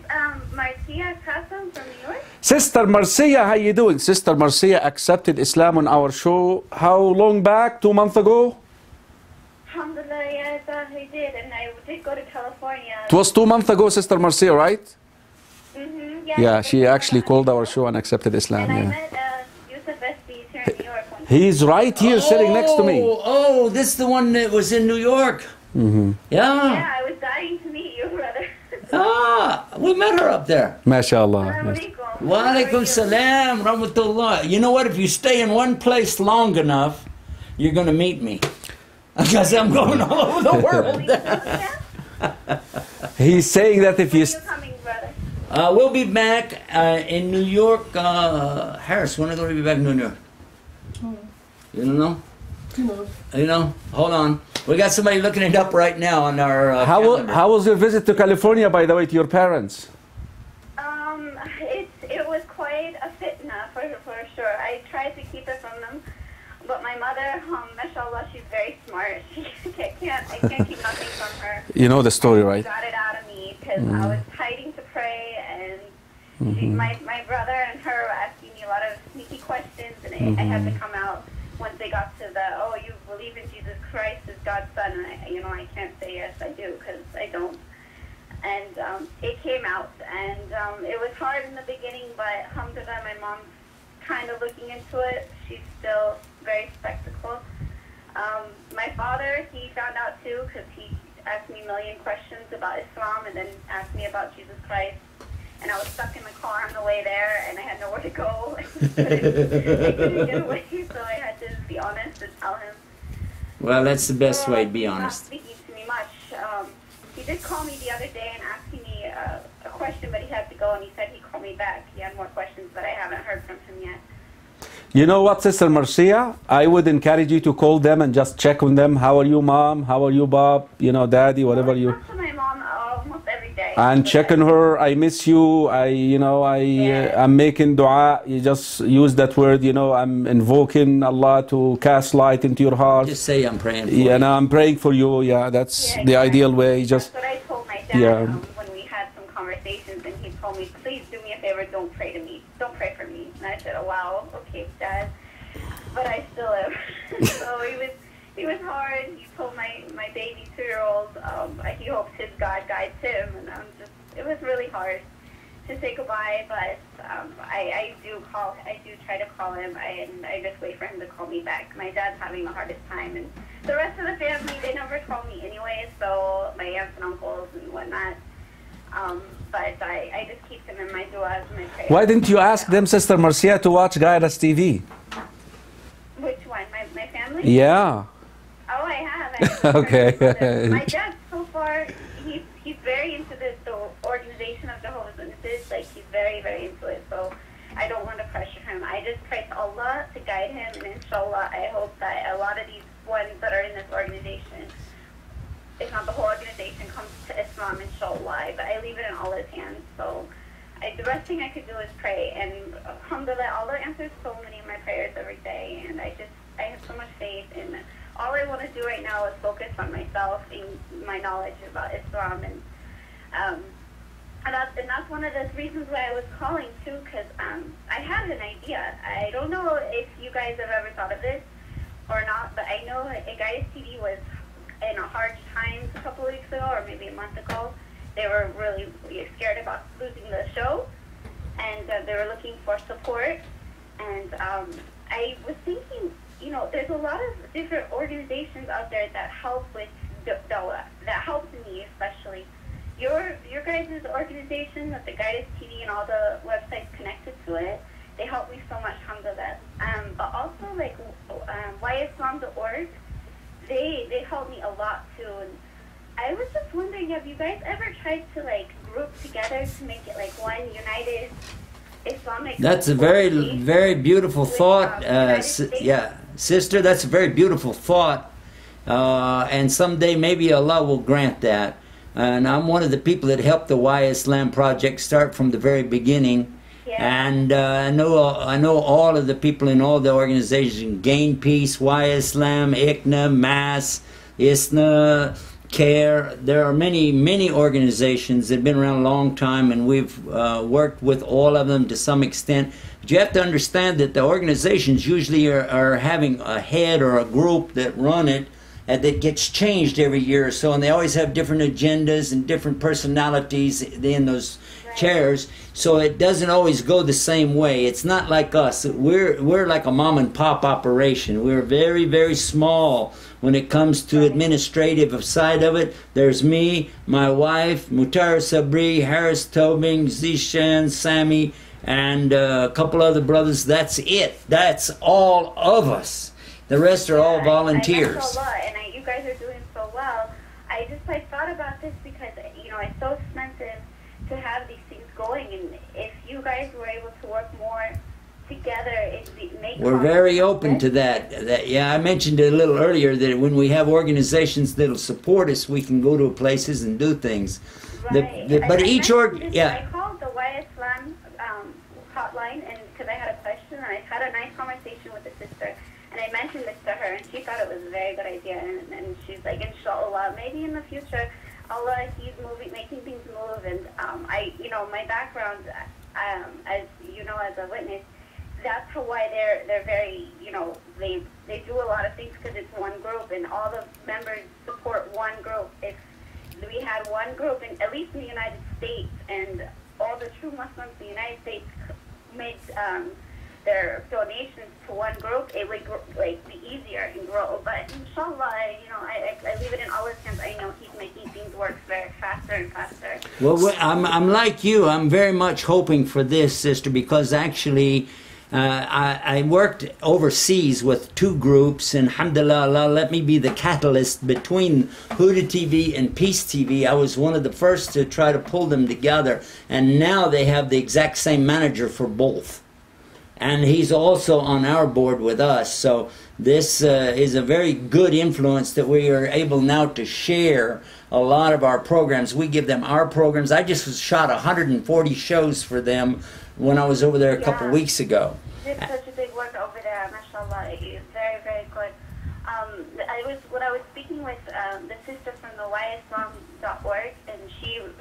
Marcia Custom from New York? Sister Marcia, how you doing? Sister Marcia accepted Islam on our show. How long back? 2 months ago? Alhamdulillah, yeah, I thought he did, and I did go to California. It was 2 months ago, Sister Marcia, right? Mm-hmm, Yeah, she actually called our show and accepted Islam. And I Yeah. met Yusuf Astes here in New York one time. He's right here sitting next to me. Oh, this is the one that was in New York. Mm-hmm. Yeah. Yeah, I was dying to meet you, brother. Ah, We met her up there. MashaAllah. Yes. Wa alaikum salam, rahmatullah. You know what? If you stay in one place long enough, you're going to meet me. Because I'm going all over the world. He's saying that if you... When are you coming, brother? We'll be back in New York. Harris, when are we going to be back in New York? You don't know? You know? Hold on. We got somebody looking it up right now on our calendar. How was your visit to California, by the way, to your parents? It was quite a fitna for sure. I tried to keep it from them, but my mother, mashallah, she's very smart. I can't keep nothing from her. You know the story, right? She got it out of me because I was hiding to pray, and my brother and her were asking me a lot of sneaky questions, and I had to come out once they got to the, oh, you believe in Jesus Christ as God's son, and I can't say yes, I do, because I don't. And it came out, and it was hard in the beginning, but alhamdulillah, my mom's kind of looking into it. She's still very skeptical. My father, he found out too, because he asked me a million questions about Islam, and then asked me about Jesus Christ. And I was stuck in the car on the way there, and I had nowhere to go. I couldn't get away, so I had to be honest and tell him. Well, that's the best way to be honest. He's not speaking to me much. He did call me the other day and asking me a question, but he had to go, and he said he'd call me back. He had more questions, but I haven't heard from him yet. You know what, Sister Marcia? I would encourage you to call them and just check on them. How are you, Mom? How are you, Bob? You know, Daddy, whatever you... I talk to my mom almost every day. And check on her. I miss you. I'm making dua. You just use that word, I'm invoking Allah to cast light into your heart. Just say I'm praying for you. Yeah, no, I'm praying for you. Yeah, that's the ideal way. Just, that's what I told my dad when we had some conversations, and he told me, please do me a favor, don't pray to me. Don't pray for me. And I said, oh, wow, okay, Dad. But I still am. So he was hard. He told my baby 2-year-old he hopes his God guides him, and it was really hard to say goodbye, but I do try to call him, and I just wait for him to call me back. My dad's having the hardest time, and the rest of the family, they never call me anyway, so my aunts and uncles and whatnot. But I just keep them in my du'as and my prayers. Why didn't you ask them, Sister Marcia, to watch GuideUs TV? Which one? My family? Yeah. Oh, I have. Okay. My dad, so far, he's very into the organization of Jehovah's Witnesses. Like, he's very, very into it. So I don't want to pressure him. I just pray to Allah to guide him, and inshallah, I hope that a lot of these ones that are in this organization, if not the whole organization, comes to Islam, inshallah. But I leave it in Allah's hands. So the best thing I could do is pray. And alhamdulillah, Allah answers so many of my prayers every day. And I have so much faith. And all I want to do right now is focus on myself and my knowledge about Islam. And that's one of the reasons why I was calling, too, because I had an idea. I don't know if you guys have ever thought of this or not, but I know GuideUs TV was in a hard times a couple of weeks ago, or maybe a month ago. They were really scared about losing the show, and they were looking for support. And I was thinking, there's a lot of different organizations out there that help with Dawah, that helps me especially. Your guys' organization, with the GuideUs TV and all the websites connected to it, they help me so much, alhamdulillah. But also, like, YIslam.org, they help me a lot, too. And I was just wondering, have you guys ever tried to, like, group together to make it, like, one united Islamic... That's a very, very beautiful thought. Yeah, sister, that's a very beautiful thought. And someday maybe Allah will grant that. And I'm one of the people that helped the Why Islam project start from the very beginning. Yeah. And I know all of the people in all the organizations: Gain Peace, Why Islam, ICNA, MAS, ISNA, CARE. There are many organizations that have been around a long time, and we've worked with all of them to some extent. But you have to understand that the organizations usually are having a head or a group that run it, that gets changed every year or so, and they always have different agendas and different personalities in those chairs, so it doesn't always go the same way. It's not like us. We're like a mom and pop operation. We're very, very small when it comes to administrative side of it. There's me, my wife, Mutar Sabri, Harris Tobing, Zishan, Sammy, and a couple other brothers. That's it. That's all of us. The rest are all volunteers. And you guys are doing so well. I just thought about this because it's so expensive to have these things going, and if you guys were able to work more together, we're very open to that. Yeah, I mentioned it a little earlier that when we have organizations that'll support us, we can go to places and do things. Right. But each I called the YSLAM hotline, and because I had a question, and I had a nice conversation with the sister. And I mentioned this to her, and she thought it was a very good idea. And she's like, inshallah, maybe in the future, Allah, He's making things move. And my background, as you know, as a witness, that's why they're very, they do a lot of things because it's one group, and all the members support one group. If we had one group, at least in the United States, and all the true Muslims in the United States made their donations to one group, it would be easier and grow. But inshallah, I leave it in Allah's hands. I know He's making things work very faster and faster. Well, I'm like you. I'm very much hoping for this, sister, because actually I worked overseas with two groups, and alhamdulillah, Allah let me be the catalyst between Huda TV and Peace TV. I was one of the first to try to pull them together, and now they have the exact same manager for both. And he's also on our board with us. So this is a very good influence that we are able now to share a lot of our programs. We give them our programs. I just shot 140 shows for them when I was over there a couple weeks ago. You did such a big work over there, mashallah. It's very, very good. When I was speaking with the sister from the YSLAM.org, and she was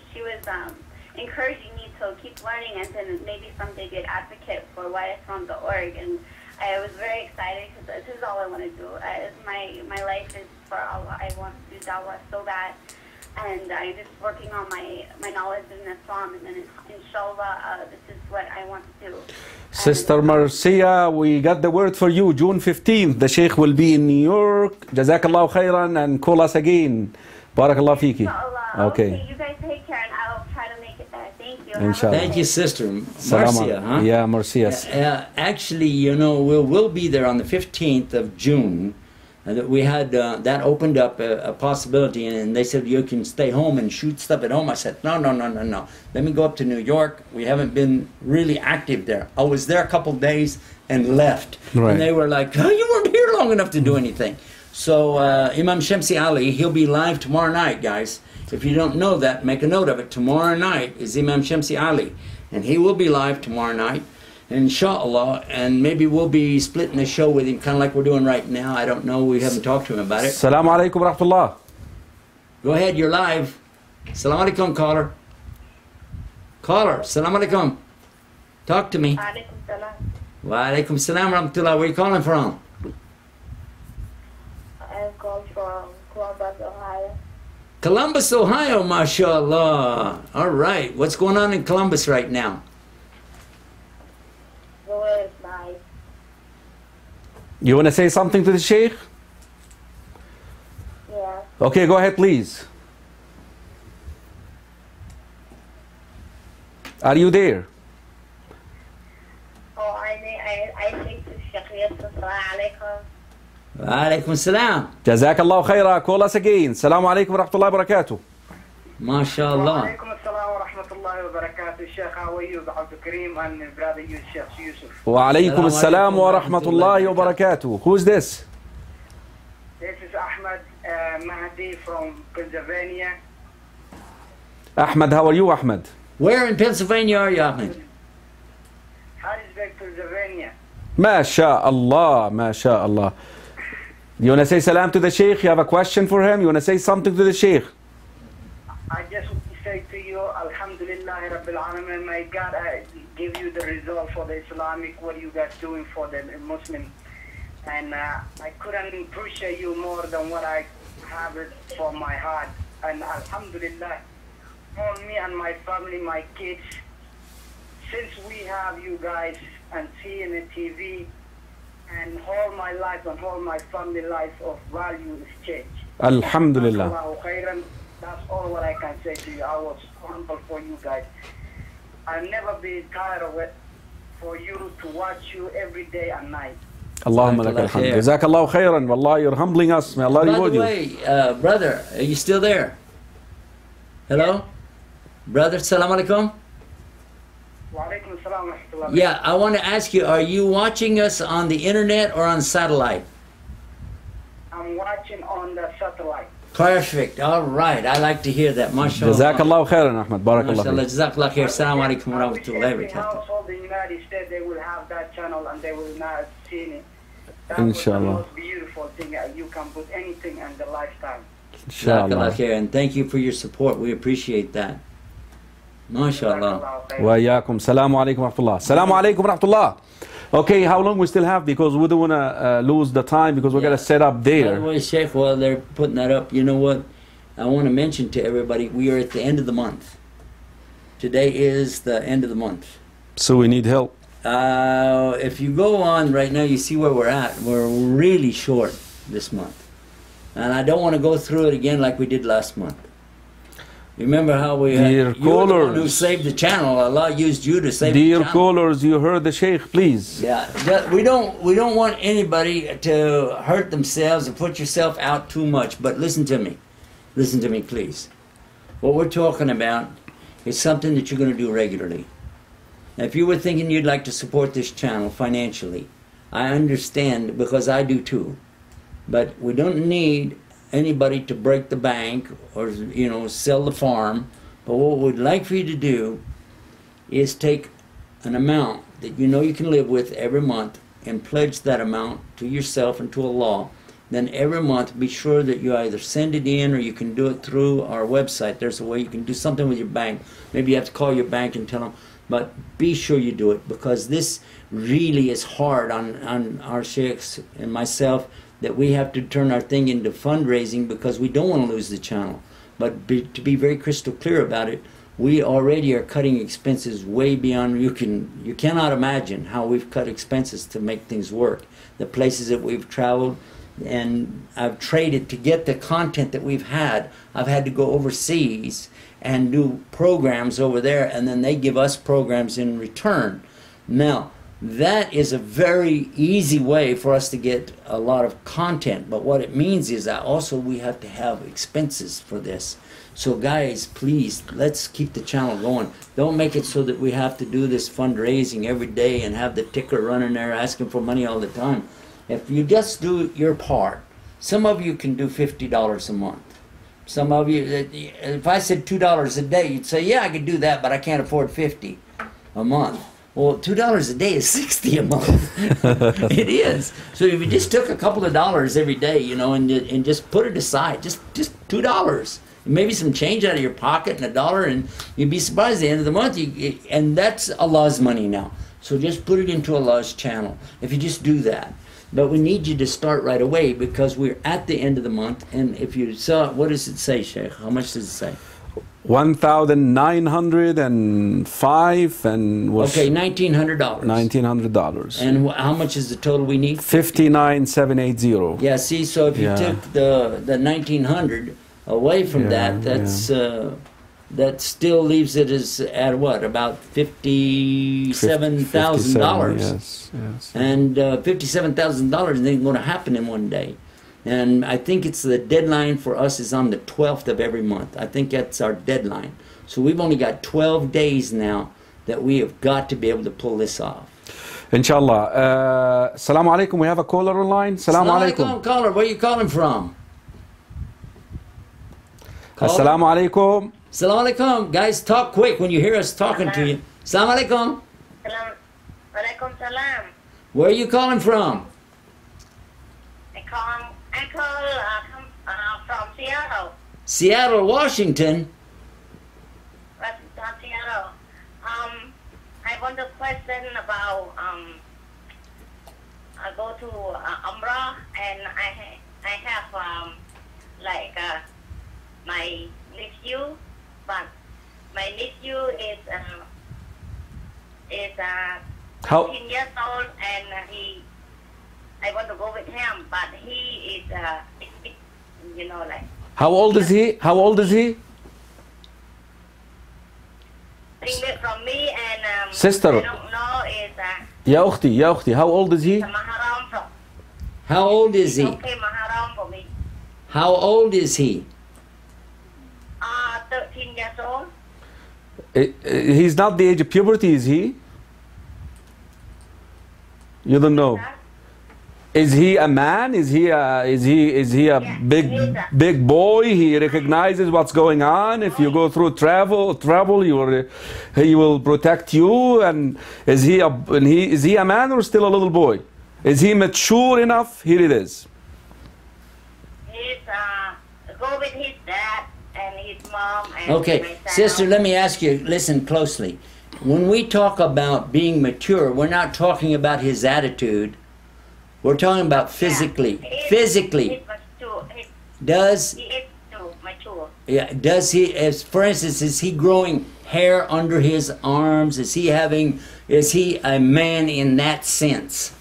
encouraging me to keep learning and then maybe someday be an advocate for YSLAM.org, and I was very excited because this is all I want to do. My life is for Allah. I want to do Dawah so bad, and I'm just working on my knowledge in Islam, and then inshallah this is what I want to do. Sister Marcia, we got the word for you. June 15th, the Sheikh will be in New York. Jazakallah khairan, and call us again. Barakallah fiki. Okay. You guys take care, and I'll try to make it there. Thank you. Inshallah. Thank you, sister. Marcia, huh? Yeah, Marcia. Actually, we'll be there on the 15th of June. That we had that opened up a possibility, and they said you can stay home and shoot stuff at home. I said no. Let me go up to New York. We haven't been really active there. I was there a couple days and left, and they were like, "Oh, you weren't here long enough to do anything." So Imam Shamsi Ali, he'll be live tomorrow night, guys. If you don't know that, make a note of it. Tomorrow night is Imam Shamsi Ali, and he will be live tomorrow night, inshallah, and maybe we'll be splitting the show with him, kind of like we're doing right now. I don't know. We haven't talked to him about it. Assalamu alaikum wa rahmatullah. Go ahead, you're live. Assalamu alaikum, caller. Caller, assalamu alaikum. Talk to me. Wa alaikum salam. Wa alaikum salam wa rahmatullah. Where are you calling from? I'm calling from Columbus, Ohio. Columbus, Ohio, mashallah. All right. What's going on in Columbus right now? The weather is nice. You want to say something to the Sheikh? Yeah. Okay, go ahead, please. Are you there? Oh, I think the Sheikh Yusuf, alaikum. Alaikum salam. Jazakallah khaira. Call us again. Assalamu alaikum wa rahmatullahi wa barakatuh. MashaAllah. Alaikum assalam wa rahmatullahi wa barakatuh. Sheikh, how are you? Abdul Karim and brother Sheikh Yusuf. Wa alaikum assalam wa rahmatullahi wa barakatuh. Who's this? This is Ahmed Mahdi from Pennsylvania. Ahmed, how are you, Ahmed? Where in Pennsylvania are you, Ahmed? Harrisburg, Pennsylvania. MashaAllah, MashaAllah. You want to say salam to the Sheikh? You have a question for him? You want to say something to the Sheikh? I just want to say to you, Alhamdulillah Rabbil Alamin, may God give you the result for the Islamic, what you guys doing for the Muslim. And I couldn't appreciate you more than what I have it for my heart. And Alhamdulillah, for me and my family, my kids, since we have you guys and seeing the TV, and all my life and all my family life of value is changed. Alhamdulillah. That's all what I can say to you. I was humble for you guys. I'll never be tired of it for you to watch you every day and night. Allahumma lak alhamd. Jazakallahu khairan. Wallah, you're humbling us. May Allah reward you. By the way, brother, are you still there? Hello? Brother, salam alaikum. Yeah, I want to ask you, are you watching us on the internet or on satellite? I'm watching on the satellite. Perfect. All right. I like to hear that. MashaAllah. Jazakallahu khairan, Ahmad. Barakallah. MashaAllah. Jazakallah khair. Assalamu alaikum wa rahmatullahi wa Every barakatuh. household in the United States, they will have that channel and they will not see it. That Inshallah. was the most beautiful thing. You can put anything in the lifetime. Jazakallah Inshallah. khair. And thank you for your support. We appreciate that. MashaAllah. Wa iyaakum. Salamu alaikum wa rahmatullah. Salamu alaikum wa rahmatullah. Okay, how long we still have? Because we don't want to lose the time because we're going to set up By the there. way, Sheikh, while they're putting that up, you know what? I want to mention to everybody, we are at the end of the month. Today is the end of the month. So we need help. If you go on right now, you see where we're at. We're really short this month. And I don't want to go through it again like we did last month. Remember how we had, Dear you were the one who callers. saved the channel. Allah used you to save the Dear channel. callers, you heard the Sheikh, please. Yeah, we don't want anybody to hurt themselves or put yourself out too much. But listen to me please. What we're talking about is something that you're going to do regularly. Now, if you were thinking you'd like to support this channel financially, I understand because I do too. But we don't need anybody to break the bank or sell the farm. But what we'd like for you to do is take an amount that you know you can live with every month and pledge that amount to yourself and to Allah. Then every month be sure that you either send it in or you can do it through our website. There's a way you can do something with your bank. Maybe you have to call your bank and tell them, but be sure you do it because this really is hard on our sheikhs and myself, that we have to turn our thing into fundraising because we don't want to lose the channel. But to be very crystal clear about it, we already are cutting expenses way beyond you cannot imagine how we've cut expenses to make things work. The places that we've traveled, and I've traded to get the content that we've had. I've had to go overseas and do programs over there, and then they give us programs in return. Now, that is a very easy way for us to get a lot of content, but what it means is that also we have to have expenses for this. So guys, please, let's keep the channel going. Don't make it so that we have to do this fundraising every day and have the ticker running there asking for money all the time. If you just do your part, some of you can do $50 a month. Some of you, if I said $2 a day, you'd say, yeah, I could do that, but I can't afford $50 a month. Well, $2 a day is $60 a month. It is. So if you just took a couple of dollars every day, and just put it aside, just $2, maybe some change out of your pocket and $1, and you'd be surprised at the end of the month. And that's Allah's money now. So just put it into Allah's channel. If you just do that. But we need you to start right away because we're at the end of the month. And if you saw, what does it say, Sheikh? How much does it say? 1,905 and was okay, $1,900. $1,900. And how much is the total we need? 59,780. Yeah. See, so if you took the 1,900 away from that, that still leaves it as at what, about $57,000. Yes. And $57,000 ain't going to happen in one day. And I think it's the deadline for us is on the 12th of every month. I think that's our deadline. So we've only got 12 days now that we have got to be able to pull this off. Inshallah. Assalamu alaikum. We have a caller online. Assalamu alaikum. Caller, where are you calling from? Assalamu alaikum. Assalamu alaikum. Guys, talk quick when you hear us talking to you. Assalamu alaikum. Alaikum salam. Where are you calling from? I call from Seattle. Seattle, Washington. Seattle. I want a question about I go to Umrah and I have my nephew, but my nephew is 13 years old, and I want to go with him, but he is like. How old is he? How old is he? From me and Sister. I don't know is يا أختي, how old is he? Maharam from. How old is he? Okay, Maharam for me. How old is he? 13 years old. He's not the age of puberty, is he? You don't know. Is he a man? Is he a big boy? He recognizes what's going on. If you go through trouble, he will protect you. And is he a man or still a little boy? Is he mature enough? Here it is. He's go with his dad and his mom. And Okay, myself. sister, let me ask you, listen closely. When we talk about being mature, we're not talking about his attitude. We're talking about physically. Physically. He's mature. He Does is too mature. does he, as for instance, is he growing hair under his arms? Is he a man in that sense?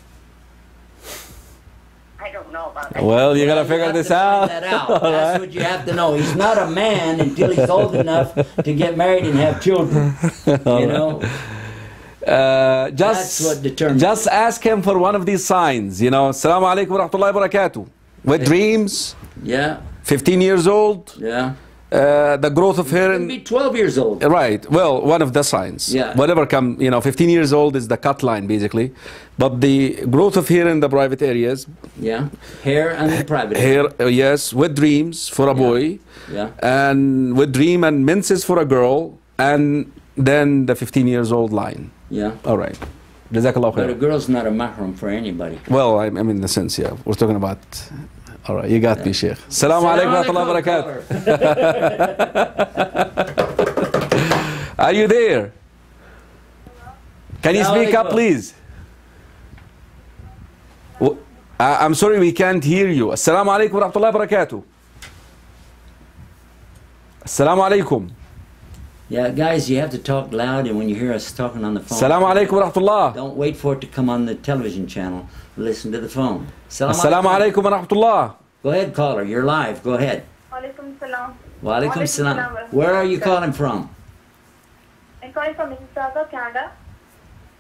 I don't know about that. Well, you gotta figure this out. Find that out. That's what you have to know. He's not a man until he's old enough to get married and have children. You know? That's what determines. Just ask him for one of these signs. Assalamu alaikum wa rahmatullahi wa barakatuh. With dreams. Yeah. 15 years old. Yeah. The growth of hair. Could be 12 years old. Right. Well, one of the signs. Yeah. Whatever 15 years old is the cut line, basically. But the growth of hair in the private areas. Yeah. Hair and the private Hair, yes, with dreams for a boy. Yeah. And with dream and menses for a girl. And then the 15 years old line. Yeah. All right. Jazakallah But a khair. girl's not a mahram for anybody. Well, I mean, in the sense, yeah. We're talking about. All right, you got me, Sheikh. Assalamu alaikum wa rahmatullahi wa barakatuh. Are you there? Can you speak up, please? I'm sorry, we can't hear you. Assalamu alaikum wa rahmatullahi wa barakatuh. Assalamu alaikum. Yeah, guys, you have to talk loud, and when you hear us talking on the phone, Assalamu alaikum wa rahmatullah. don't wait for it to come on the television channel. Listen to the phone. Assalamu alaikum wa rahmatullah. Go ahead, caller. You're live. Go ahead. Walaikum salam. Wa alaikum salam. Where are you calling from? I'm calling from Mississauga, Canada.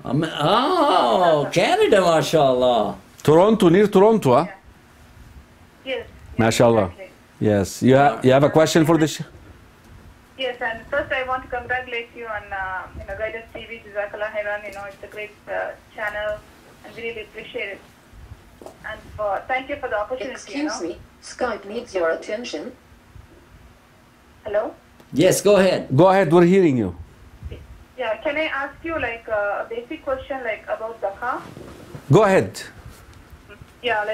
Oh, Canada, mashallah. Toronto, near Toronto, huh? Yes. MashaAllah. Exactly. Yes. You have a question for the Yes, and first I want to congratulate you on GuideUs TV. Jazakallah khairan. It's a great channel, and we really appreciate it. And thank you for the opportunity. Excuse me, Skype needs your attention. Hello. Yes, go ahead. Go ahead, we're hearing you. Yeah, can I ask you a basic question about zakah? Go ahead. Yeah,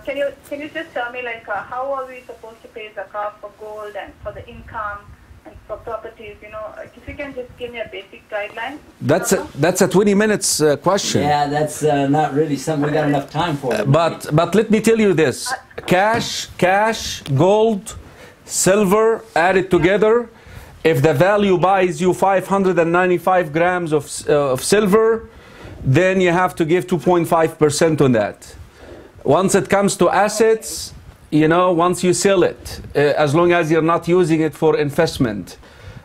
can you just tell me how are we supposed to pay zakah for gold and for the income and for properties? If you can just give me a basic guideline. That's a 20 minutes question. Yeah, that's not really something we got enough time for. But let me tell you this: cash, gold, silver added together. If the value buys you 595 grams of silver, then you have to give 2.5% on that. Once it comes to assets, once you sell it, as long as you're not using it for investment,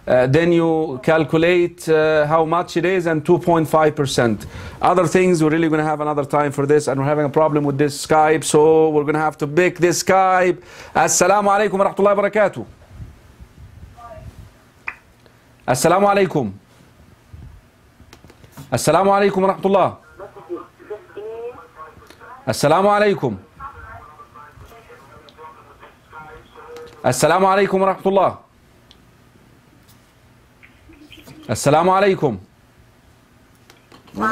then you calculate how much it is and 2.5%. Other things, we're really going to have another time for this, and we're having a problem with this Skype, so we're going to have to pick this Skype. Assalamu alaikum wa rahmatullahi wa barakatuh. Assalamu alaikum. Assalamu alaikum wa rahmatullah. Assalamu alaikum. Assalamu alaikum wa rahmatullah. Assalamu alaikum. Wa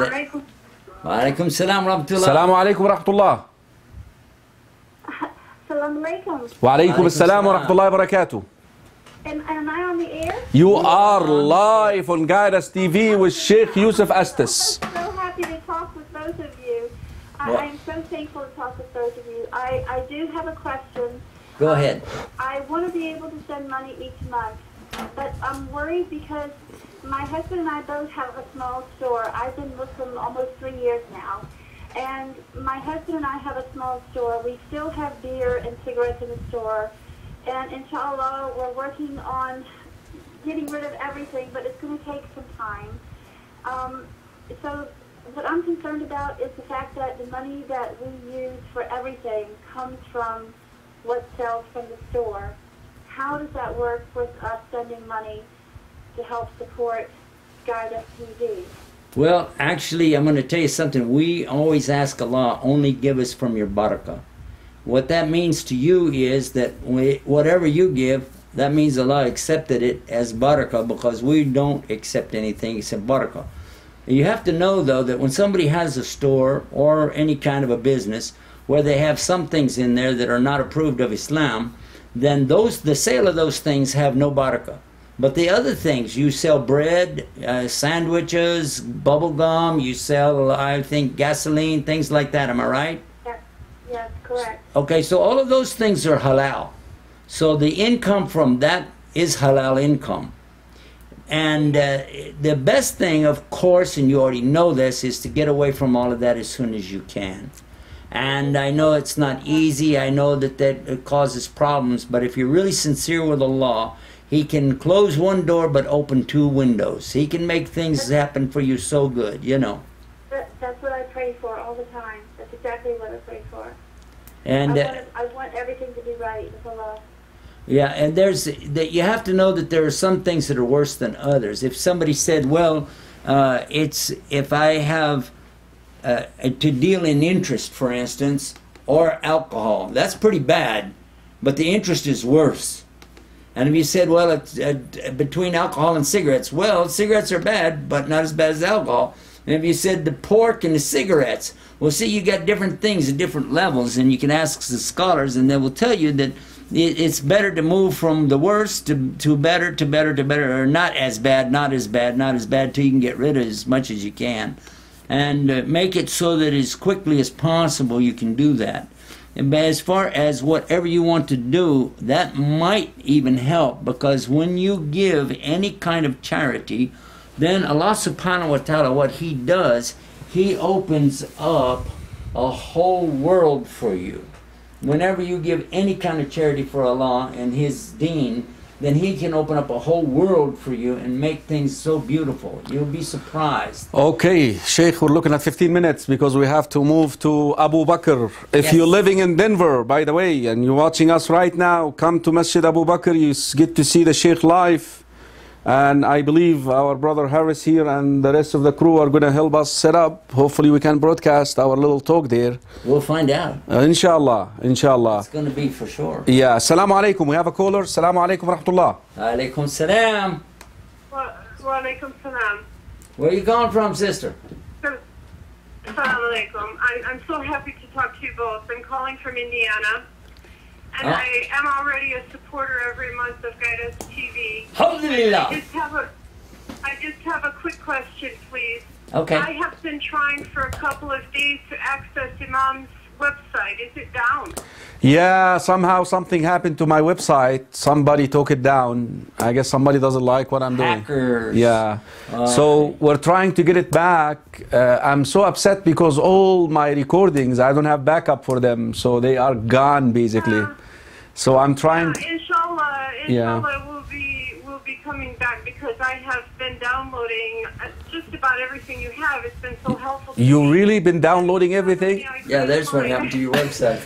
alaikum salam wa rahmatullah. Assalamu alaikum wa rahmatullah. Assalamu alaikum. Wa alaikum assalam wa rahmatullahi wa barakatuh. Am I on the air? You are live on GuideUs TV with Sheikh Yusuf Astes. I'm so happy to talk with both of you. I am so thankful to talk with both of you. I do have a question. Go ahead. I want to be able to send money each month but I'm worried because my husband and I both have a small store. I've been Muslim almost 3 years now. And my husband and I have a small store. We still have beer and cigarettes in the store. And inshallah, we're working on getting rid of everything, but it's going to take some time. So what I'm concerned about is the fact that the money that we use for everything comes from what sells from the store. How does that work with us sending money to help support GuideUs TV? Well, actually, I'm going to tell you something. We always ask Allah, only give us from your barakah. What that means to you is that whatever you give, that means Allah accepted it as barakah, because we don't accept anything except barakah. You have to know, though, that when somebody has a store or any kind of a business where they have some things in there that are not approved of Islam, then the sale of those things have no barakah. But the other things, you sell bread, sandwiches, bubble gum, you sell, I think, gasoline, things like that. Am I right? Yes, correct. Okay, so all of those things are halal. So the income from that is halal income. And the best thing, of course, and you already know this, is to get away from all of that as soon as you can. And I know it's not easy. I know that it causes problems. But if you're really sincere with Allah, He can close one door but open two windows. He can make things happen for you so good, you know. That's what I pray for all the time. That's exactly what I pray for. And I want everything to be right with Allah. Yeah, and you have to know that there are some things that are worse than others. If somebody said, well, if I have to deal in interest, for instance, or alcohol, that's pretty bad, but the interest is worse. And if you said, well, it's between alcohol and cigarettes, well, cigarettes are bad, but not as bad as alcohol. And if you said the pork and the cigarettes, well, see, you got different things at different levels, and you can ask the scholars, and they will tell you that it's better to move from the worst to better, to better, to better, or not as bad, not as bad, not as bad, till you can get rid of as much as you can. And make it so that as quickly as possible you can do that. And as far as whatever you want to do, that might even help, because when you give any kind of charity, then Allah subhanahu wa ta'ala, what He does, He opens up a whole world for you. Whenever you give any kind of charity for Allah and His deen, then He can open up a whole world for you and make things so beautiful. You'll be surprised. Okay, Sheikh, we're looking at 15 minutes because we have to move to Abu Bakr. If Yes. you're living in Denver, by the way, and you're watching us right now, come to Masjid Abu Bakr. You get to see the Sheikh live. And I believe our brother Harris here and the rest of the crew are going to help us set up. Hopefully we can broadcast our little talk there. We'll find out. Inshallah, inshallah. It's going to be for sure. Yeah, assalamu alaikum. We have a caller. Assalamu alaikum wa rahmatullah. Alaikum salam. Wa alaikum salam. Where are you calling from, sister? Assalamu alaikum. I'm so happy to talk to you both. I'm calling from Indiana. And Oh. I am already a supporter every month of GuideUs TV. Alhamdulillah. I just have a quick question, please. Okay. I have been trying for a couple of days to access Imam's website. Is it down? Yeah, somehow something happened to my website. Somebody took it down. I guess somebody doesn't like what I'm doing. Hackers. Yeah. So we're trying to get it back. I'm so upset because all my recordings, I don't have backup for them. So they are gone, basically. So I'm trying. Inshallah, we'll be coming back, because I have been downloading just about everything you have. It's been so helpful. You really been downloading everything? Yeah, that's what happened to your website.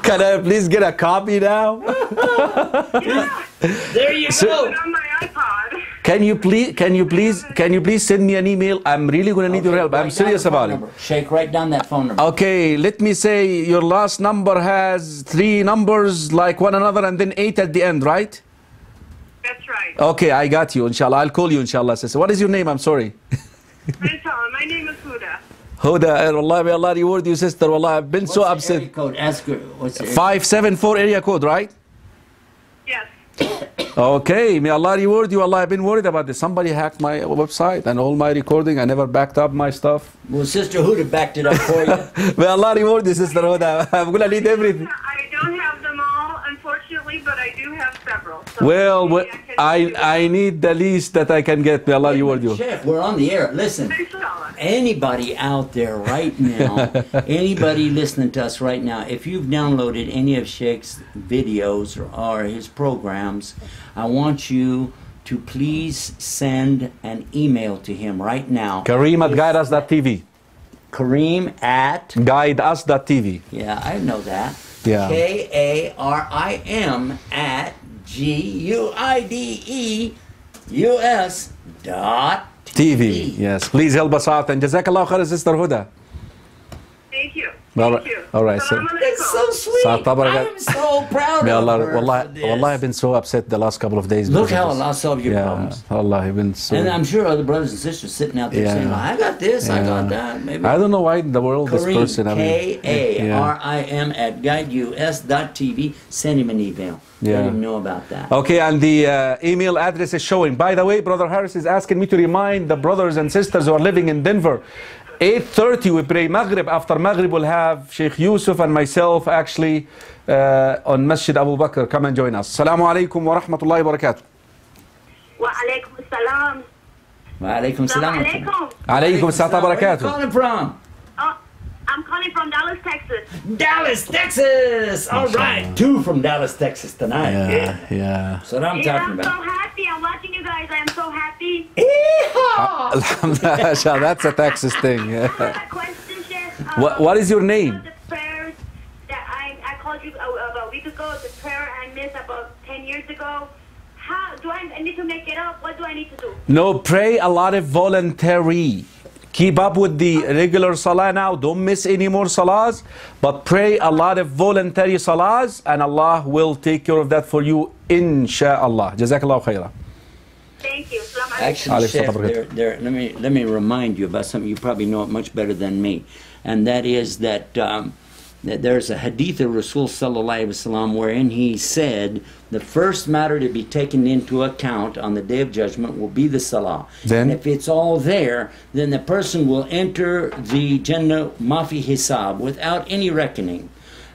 Can I please get a copy now? Yeah, There you So- go. on my iPod. Can you please send me an email? I'm really gonna need your help. I'm serious about it. Sheikh, write down that phone number. Okay, let me say your last number has 3 numbers like one another and then 8 at the end, right? That's right. Okay, I got you, inshallah. I'll call you, inshallah, sister. What is your name? I'm sorry. My name is Huda. Huda, Wallah, may Allah reward you, sister. Wallah, I've been What's so the upset. area code? Ask her. What's the area? 574 area code, right? Yes. Okay, may Allah reward you. Allah, I've been worried about this. Somebody hacked my website and all my recording. I never backed up my stuff. Well, Sister Huda backed it up for you. May Allah reward you, sister Huda. I'm gonna need everything. I don't have them all, unfortunately, but I do have several. Well, maybe can do I need the least that I can get. May Allah reward you. Sheikh, we're on the air. Listen, Inshallah. anybody out there right now, anybody listening to us right now, if you've downloaded any of Sheikh's videos or his programs, I want you to please send an email to him right now. Kareem at GuideUs.tv. Kareem at... GuideUs.tv. Yeah, I know that. Yeah. Karim at GuideUs dot TV. Yes. Please help us out. And Jazakallah khair, Sister Huda. Thank you. All Thank right. you. All right, sir. Assalamu It's so alaikum. sweet. I'm so proud May of Allah, her for this. Wallah, I've been so upset the last couple of days. Look because how of this. Allah solved your problems. Allah, I've been so... And I'm sure other brothers and sisters sitting out there Yeah. saying, I got this, I got Yeah. that. Maybe. I don't know why in the world this Kareem, person... I mean, Karim at GuideUs.tv. Send him an email. Yeah. Let him know about that. Okay, and the email address is showing. By the way, Brother Harris is asking me to remind the brothers and sisters who are living in Denver, 8:30 we pray Maghrib. After Maghrib we'll have Sheikh Yusuf and myself actually on Masjid Abu Bakr. Come and join us. Assalamu alaikum wa rahmatullahi wa barakatuh. Wa alaikum assalam. Wa alaikum salam. Assalamu alaikum. Alaikum assalam wa Where you barakatuh. calling from? I'm calling from Dallas, Texas. Dallas, Texas. All right. Two from Dallas, Texas tonight. Yeah, yeah. That's what I'm Yeah, talking I'm so about. happy. I'm watching you guys. I am so happy. Yeehaw! Alhamdulillah, that's a Texas thing. I have a question, Sheikh. What is your name? The prayers that I called you about a week ago, the prayer I missed about 10 years ago. How do I need to make it up? What do I need to do? No, pray a lot of voluntary. Keep up with the regular salah now. Don't miss any more salahs. But pray a lot of voluntary salahs, and Allah will take care of that for you, insha'Allah. Jazakallah khairah. Thank you. Assalamu alaikum. Actually, Sheikh, let me remind you about something. You probably know it much better than me, and that is that that there's a hadith of Rasul sallallahu alaihi wasallam wherein he said the first matter to be taken into account on the Day of Judgment will be the salah. Then? And if it's all there, then the person will enter the Jannah mafi hisab without any reckoning.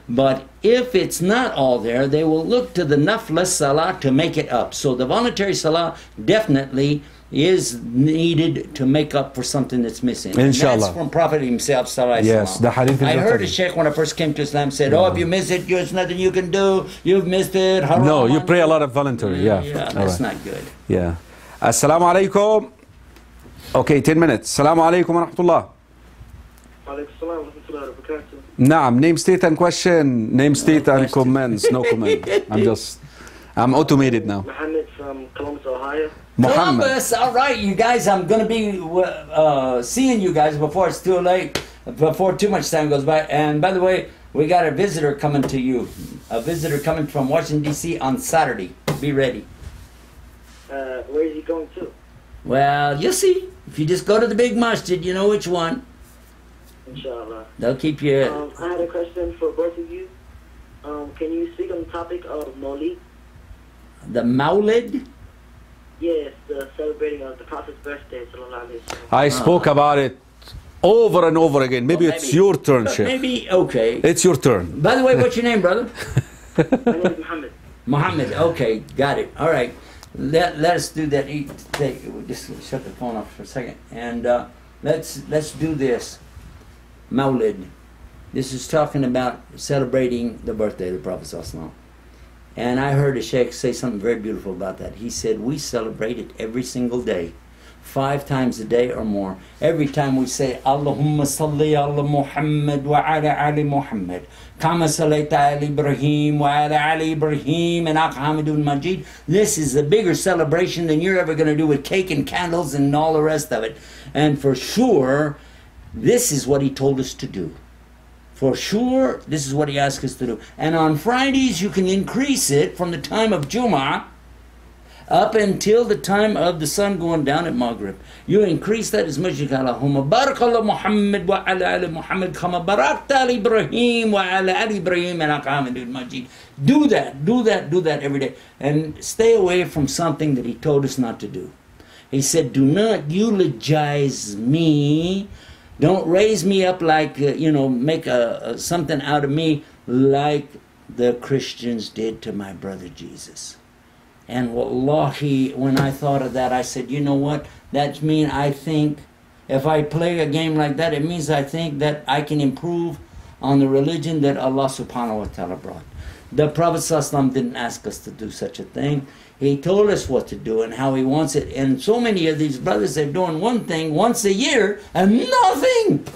But if it's not all there, they will look to the nafla salah to make it up. So the voluntary salah definitely is needed to make up for something that's missing. Inshallah. And that's from Prophet himself, sallallahu alaihi Yes, wasallam. the hadith is I heard a authentic. sheikh when I first came to Islam said, oh, if you miss it, there's nothing you can do. You've missed it. Haram No, you on pray a lot of voluntary. Yeah. Yeah, All that's right. not good. Yeah. Assalamu alaikum. Okay, 10 minutes. Assalamu alaikum wa rahmatullah. Naam, name, state and question. Name, state and comments. No comment. I'm automated now. Mohammed from Columbus, Ohio. Muhammad. Columbus, all right, you guys, I'm going to be seeing you guys before it's too late, before too much time goes by. And by the way, we got a visitor coming to you, a visitor coming from Washington, D.C. on Saturday. Be ready. Where is he going to? Well, you'll see. If you just go to the big masjid, you know which one. Inshallah. They'll keep you... I had a question for both of you. Can you speak on the topic of Mawlid? The Mawlid? Yes, the celebrating of the Prophet's birthday, sallallahu alaihi wasallam. I spoke about it over and over again. Maybe Well, it's your turn, Sheikh. Maybe, okay. It's your turn. By the way, what's your name, brother? My name is Muhammad. Muhammad, okay, got it. All right, let us do that. Just shut the phone off for a second, and let's do this. Mawlid. This is talking about celebrating the birthday of the Prophet ﷺ. And I heard a sheikh say something very beautiful about that. He said, we celebrate it every single day, 5 times a day or more. Every time we say, Allahumma salli ala Muhammad wa ala ali Muhammad, kama sallaita ala Ibrahim wa ala ali Ibrahim, and Hamidun Majid. This is a bigger celebration than you're ever going to do with cake and candles and all the rest of it. And for sure, this is what he told us to do. For sure, this is what he asked us to do. And on Fridays, you can increase it from the time of Jumu'ah up until the time of the sun going down at Maghrib. You increase that as much as you can. Allahumma barak ala Muhammad wa ala ali Muhammad kama barakta ala Ibrahim wa ala ali Ibrahim and Hamidun Majid. Do that every day. And stay away from something that he told us not to do. He said, do not eulogize me. Don't raise me up like, make something out of me like the Christians did to my brother Jesus. And wallahi, when I thought of that, I said, you know what? That means I think if I play a game like that, it means I think that I can improve on the religion that Allah subhanahu wa ta'ala brought. The Prophet ﷺ didn't ask us to do such a thing. He told us what to do and how he wants it. And so many of these brothers are doing one thing once a year and nothing.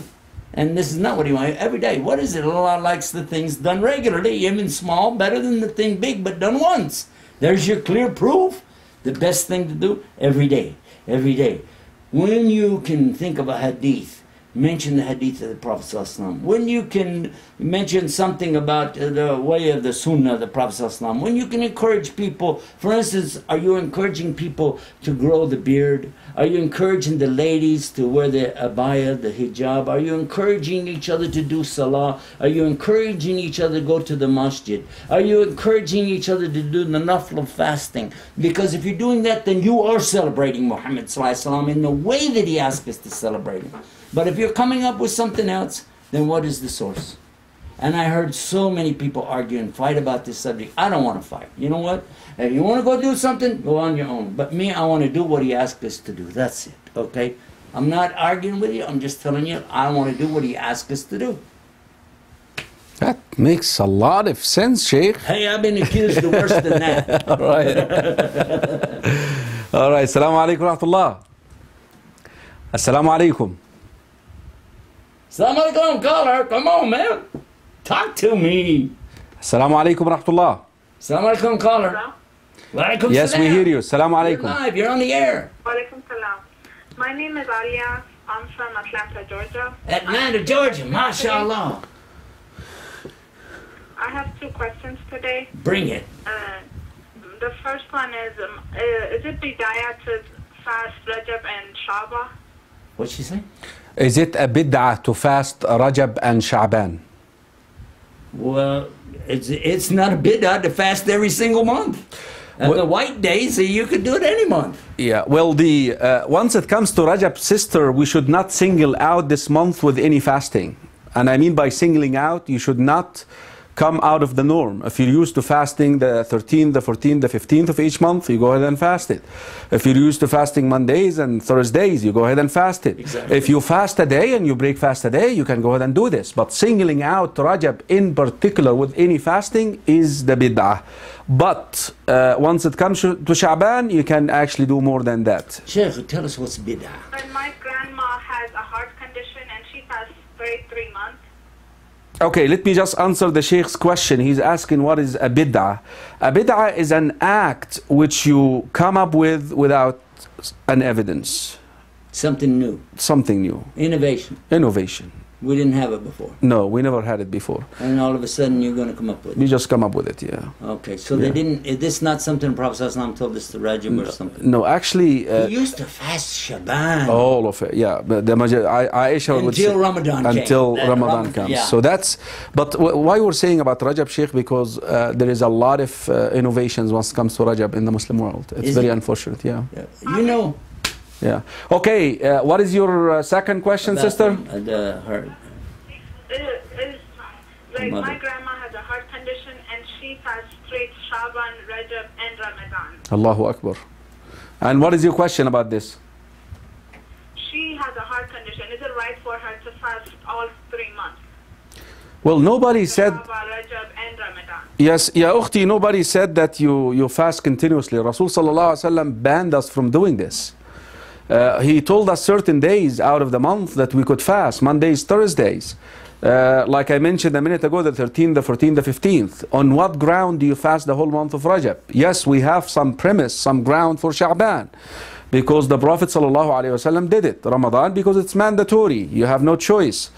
And this is not what he wants every day. What is it? Allah likes the things done regularly, even small, better than the thing big, but done once. There's your clear proof. The best thing to do every day. Every day. When you can think of a hadith, mention the hadith of the Prophet ﷺ. When you can mention something about the way of the sunnah of the Prophet ﷺ. When you can encourage people, for instance, are you encouraging people to grow the beard? Are you encouraging the ladies to wear the abaya, the hijab? Are you encouraging each other to do salah? Are you encouraging each other to go to the masjid? Are you encouraging each other to do the nafl of fasting? Because if you're doing that, then you are celebrating Muhammad ﷺ in the way that he asked us to celebrate him. But if you're coming up with something else, then what is the source? And I heard so many people argue and fight about this subject. I don't want to fight. You know what? If you want to go do something, go on your own. But me, I want to do what he asked us to do. That's it, okay? I'm not arguing with you. I'm just telling you, I want to do what he asked us to do. That makes a lot of sense, Sheikh. Hey, I've been accused of worse than that. All right. All right. Assalamu alaikum wa rahmatullah. Assalamu alaikum. Assalamu alaikum, caller. Come on, man. Talk to me. Assalamu alaikum wa rahmatullah. Assalamu alaikum, caller. Walaikum Yes, salam. we hear you. Assalamu alaikum. You're live. You're on the air. Walaikum salam. My name is Alia. I'm from Atlanta, Georgia. Atlanta, Georgia. MashaAllah. I have two questions today. Bring it. The first one is it bid'ah to fast Rajab and Shaba? What'd she say? Is it a bid'ah to fast Rajab and Sha'ban? Well, it's not a bid'ah to fast every single month. The white days, you could do it any month. Yeah, well, once it comes to Rajab, sister, we should not single out this month with any fasting. And I mean by singling out, you should not come out of the norm. If you're used to fasting the 13th, the 14th, the 15th of each month, you go ahead and fast it. If you're used to fasting Mondays and Thursdays, you go ahead and fast it. Exactly. If you fast a day and you break fast a day, you can go ahead and do this. But singling out Rajab in particular with any fasting is the bid'ah. But once it comes to Sha'ban, you can actually do more than that. Sheikh, tell us what's bid'ah. And my grandma has a heart condition and she fasts 3 months. Okay, let me just answer the Sheikh's question. He's asking what is a bid'ah. A bid'ah is an act which you come up with without an evidence. Something new. Something new. Innovation. Innovation. We didn't have it before. No, we never had it before. And all of a sudden you're going to come up with it. You just come up with it, yeah. Okay, so they didn't, is this not something Prophet ﷺ told us to Rajab or something? No, actually... he used to fast Shaban. All of it, yeah. But Aisha would say, until Ramadan came. Until Ramadan comes. Yeah. So that's... But why we're saying about Rajab, Sheikh, because there is a lot of innovations once it comes to Rajab in the Muslim world. It's very unfortunate, yeah. You know... Yeah. Okay, what is your second question, sister? The heart. Like my grandma has a heart condition and she fasts straight Shaban, Rajab and Ramadan. Allahu Akbar. And what is your question about this? She has a heart condition. Is it right for her to fast all 3 months? Well, nobody said... Shaban, Rajab and Ramadan. Yes, Ya Ukhti, nobody said that you fast continuously. Rasul Sallallahu Alaihi Wasallam banned us from doing this. He told us certain days out of the month that we could fast, Mondays, Thursdays. Like I mentioned a minute ago, the 13th, the 14th, the 15th. On what ground do you fast the whole month of Rajab? Yes, we have some premise, some ground for Sha'ban. Because the Prophet ﷺ did it. Ramadan, because it's mandatory. You have no choice.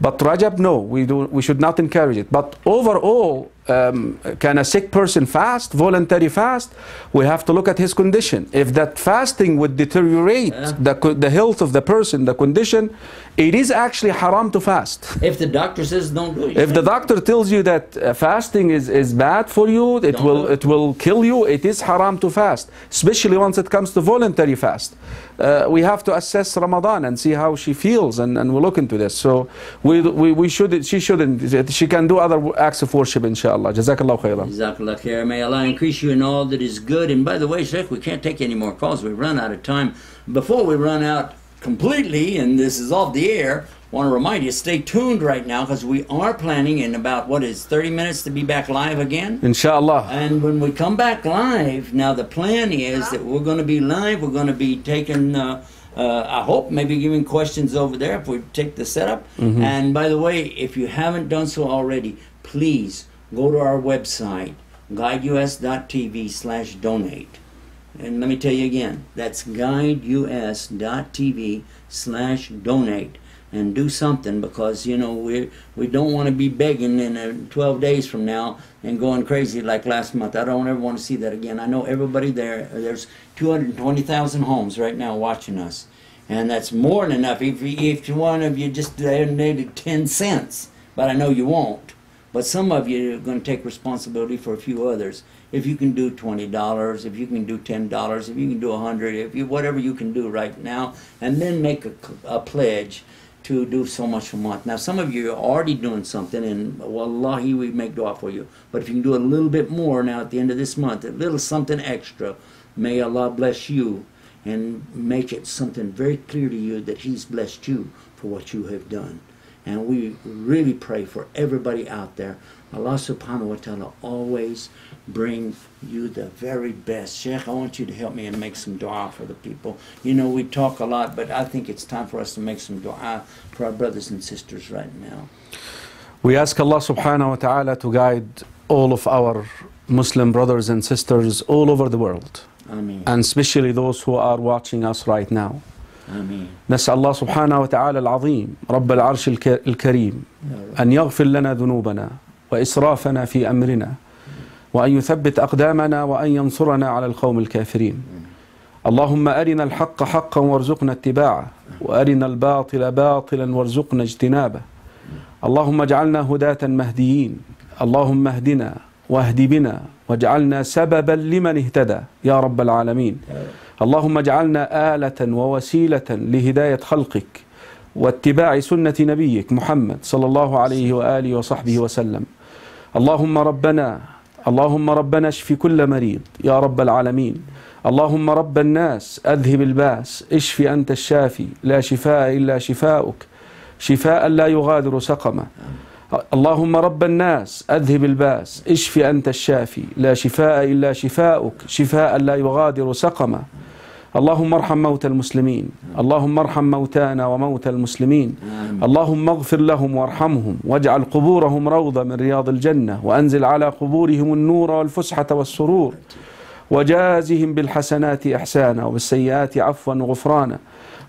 But Rajab, no, we should not encourage it. But overall, can a sick person fast, voluntary fast? We have to look at his condition. If that fasting would deteriorate the health of the person, the condition, it is actually haram to fast. If the doctor says don't do it. If the doctor tells you that fasting is bad for you, it will kill you, it is haram to fast, especially once it comes to voluntary fast. We have to assess Ramadan and see how she feels, and we'll look into this. So she shouldn't. She can do other acts of worship, inshallah. inshallah. Jazakallah khairan. Jazakallah khair. May Allah increase you in all that is good. And by the way, Sheikh, we can't take any more calls. We've run out of time. Before we run out completely, and this is off the air, I want to remind you, stay tuned right now, because we are planning in about, 30 minutes to be back live again? Inshallah. And when we come back live, now the plan is that we're going to be live. We're going to be taking, I hope, maybe giving questions over there if we take the setup. And by the way, if you haven't done so already, please go to our website, GuideUs.tv/donate. And let me tell you again, that's GuideUs.tv/donate. And do something, because we don't want to be begging in 12 days from now and going crazy like last month. I don't ever want to see that again. I know everybody there's 220,000 homes right now watching us, and that's more than enough if one of you just donated 10 cents, but I know you won't. But some of you are going to take responsibility for a few others. If you can do $20, if you can do $10, if you can do $100, whatever you can do right now, and then make a pledge to do so much a month. Now, some of you are already doing something, and wallahi, we make dua for you. But if you can do a little bit more now at the end of this month, a little something extra, may Allah bless you and make it something very clear to you that He's blessed you for what you have done. And we really pray for everybody out there. Allah subhanahu wa ta'ala always bring you the very best. Sheikh, I want you to help me and make some dua for the people. We talk a lot, but I think it's time for us to make some dua for our brothers and sisters right now. We ask Allah subhanahu wa ta'ala to guide all of our Muslim brothers and sisters all over the world. Ameen. And especially those who are watching us right now. آمين. نسأل الله سبحانه وتعالى العظيم رب العرش الكريم أن يغفر لنا ذنوبنا وإسرافنا في أمرنا وأن يثبت أقدامنا وأن ينصرنا على القوم الكافرين. اللهم أرنا الحق حقا وارزقنا اتباعه وأرنا الباطل باطلا وارزقنا اجتنابه. اللهم اجعلنا هداة مهديين. اللهم اهدنا واهد بنا واجعلنا سببا لمن اهتدى يا رب العالمين. اللهم اجعلنا آلة ووسيلة لهداية خلقك واتباع سنة نبيك محمد صلى الله عليه وآله وصحبه وسلم. اللهم ربنا اشف كل مريض يا رب العالمين. اللهم رب الناس أذهب الباس اشف أنت الشافي لا شفاء إلا شفاؤك شفاء لا يغادر سقما. اللهم رب الناس أذهب الباس اشف أنت الشافي لا شفاء إلا شفاؤك شفاء لا يغادر سقما. اللهم ارحم موتى المسلمين. اللهم ارحم موتانا وموتى المسلمين. اللهم اغفر لهم وارحمهم واجعل قبورهم روضة من رياض الجنة وأنزل على قبورهم النور والفسحة والسرور وجازهم بالحسنات إحسانا وبالسيئات عفوا وغفرانا.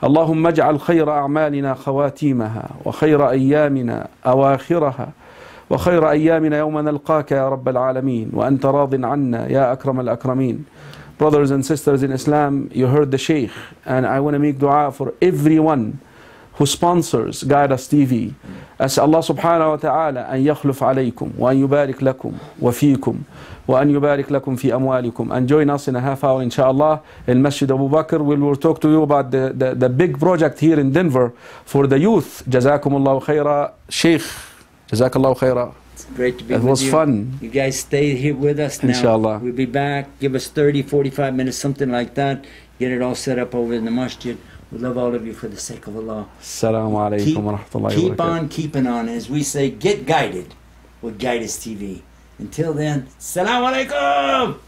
اللهم اجعل خير أعمالنا خواتيمها وخير أيامنا أواخرها وخير أيامنا يوم نلقاك يا رب العالمين وأنت راض عنا يا أكرم الأكرمين. Brothers and sisters in Islam, you heard the Sheikh, and I want to make dua for everyone who sponsors GuideUs TV. أسأل الله سبحانه وتعالى أن يخلف عليكم وأن يبارك لكم وفيكم وأن يبارك لكم في أموالكم. And join us in a half hour inshallah in Masjid Abu Bakr. We will talk to you about the big project here in Denver for the youth. Jazakumullahu khaira. Sheikh, Jazakallahu khaira. It's great to be with you. It was fun. You guys stay here with us now. Inshallah. We'll be back. Give us 30, 45 minutes, something like that. Get it all set up over in the masjid. We love all of you for the sake of Allah. Assalamu alaikum wa rahmatullahi wa barakatuh. Keep on keeping on. As we say, get guided with GuideUs TV. Until then, Assalamu alaikum!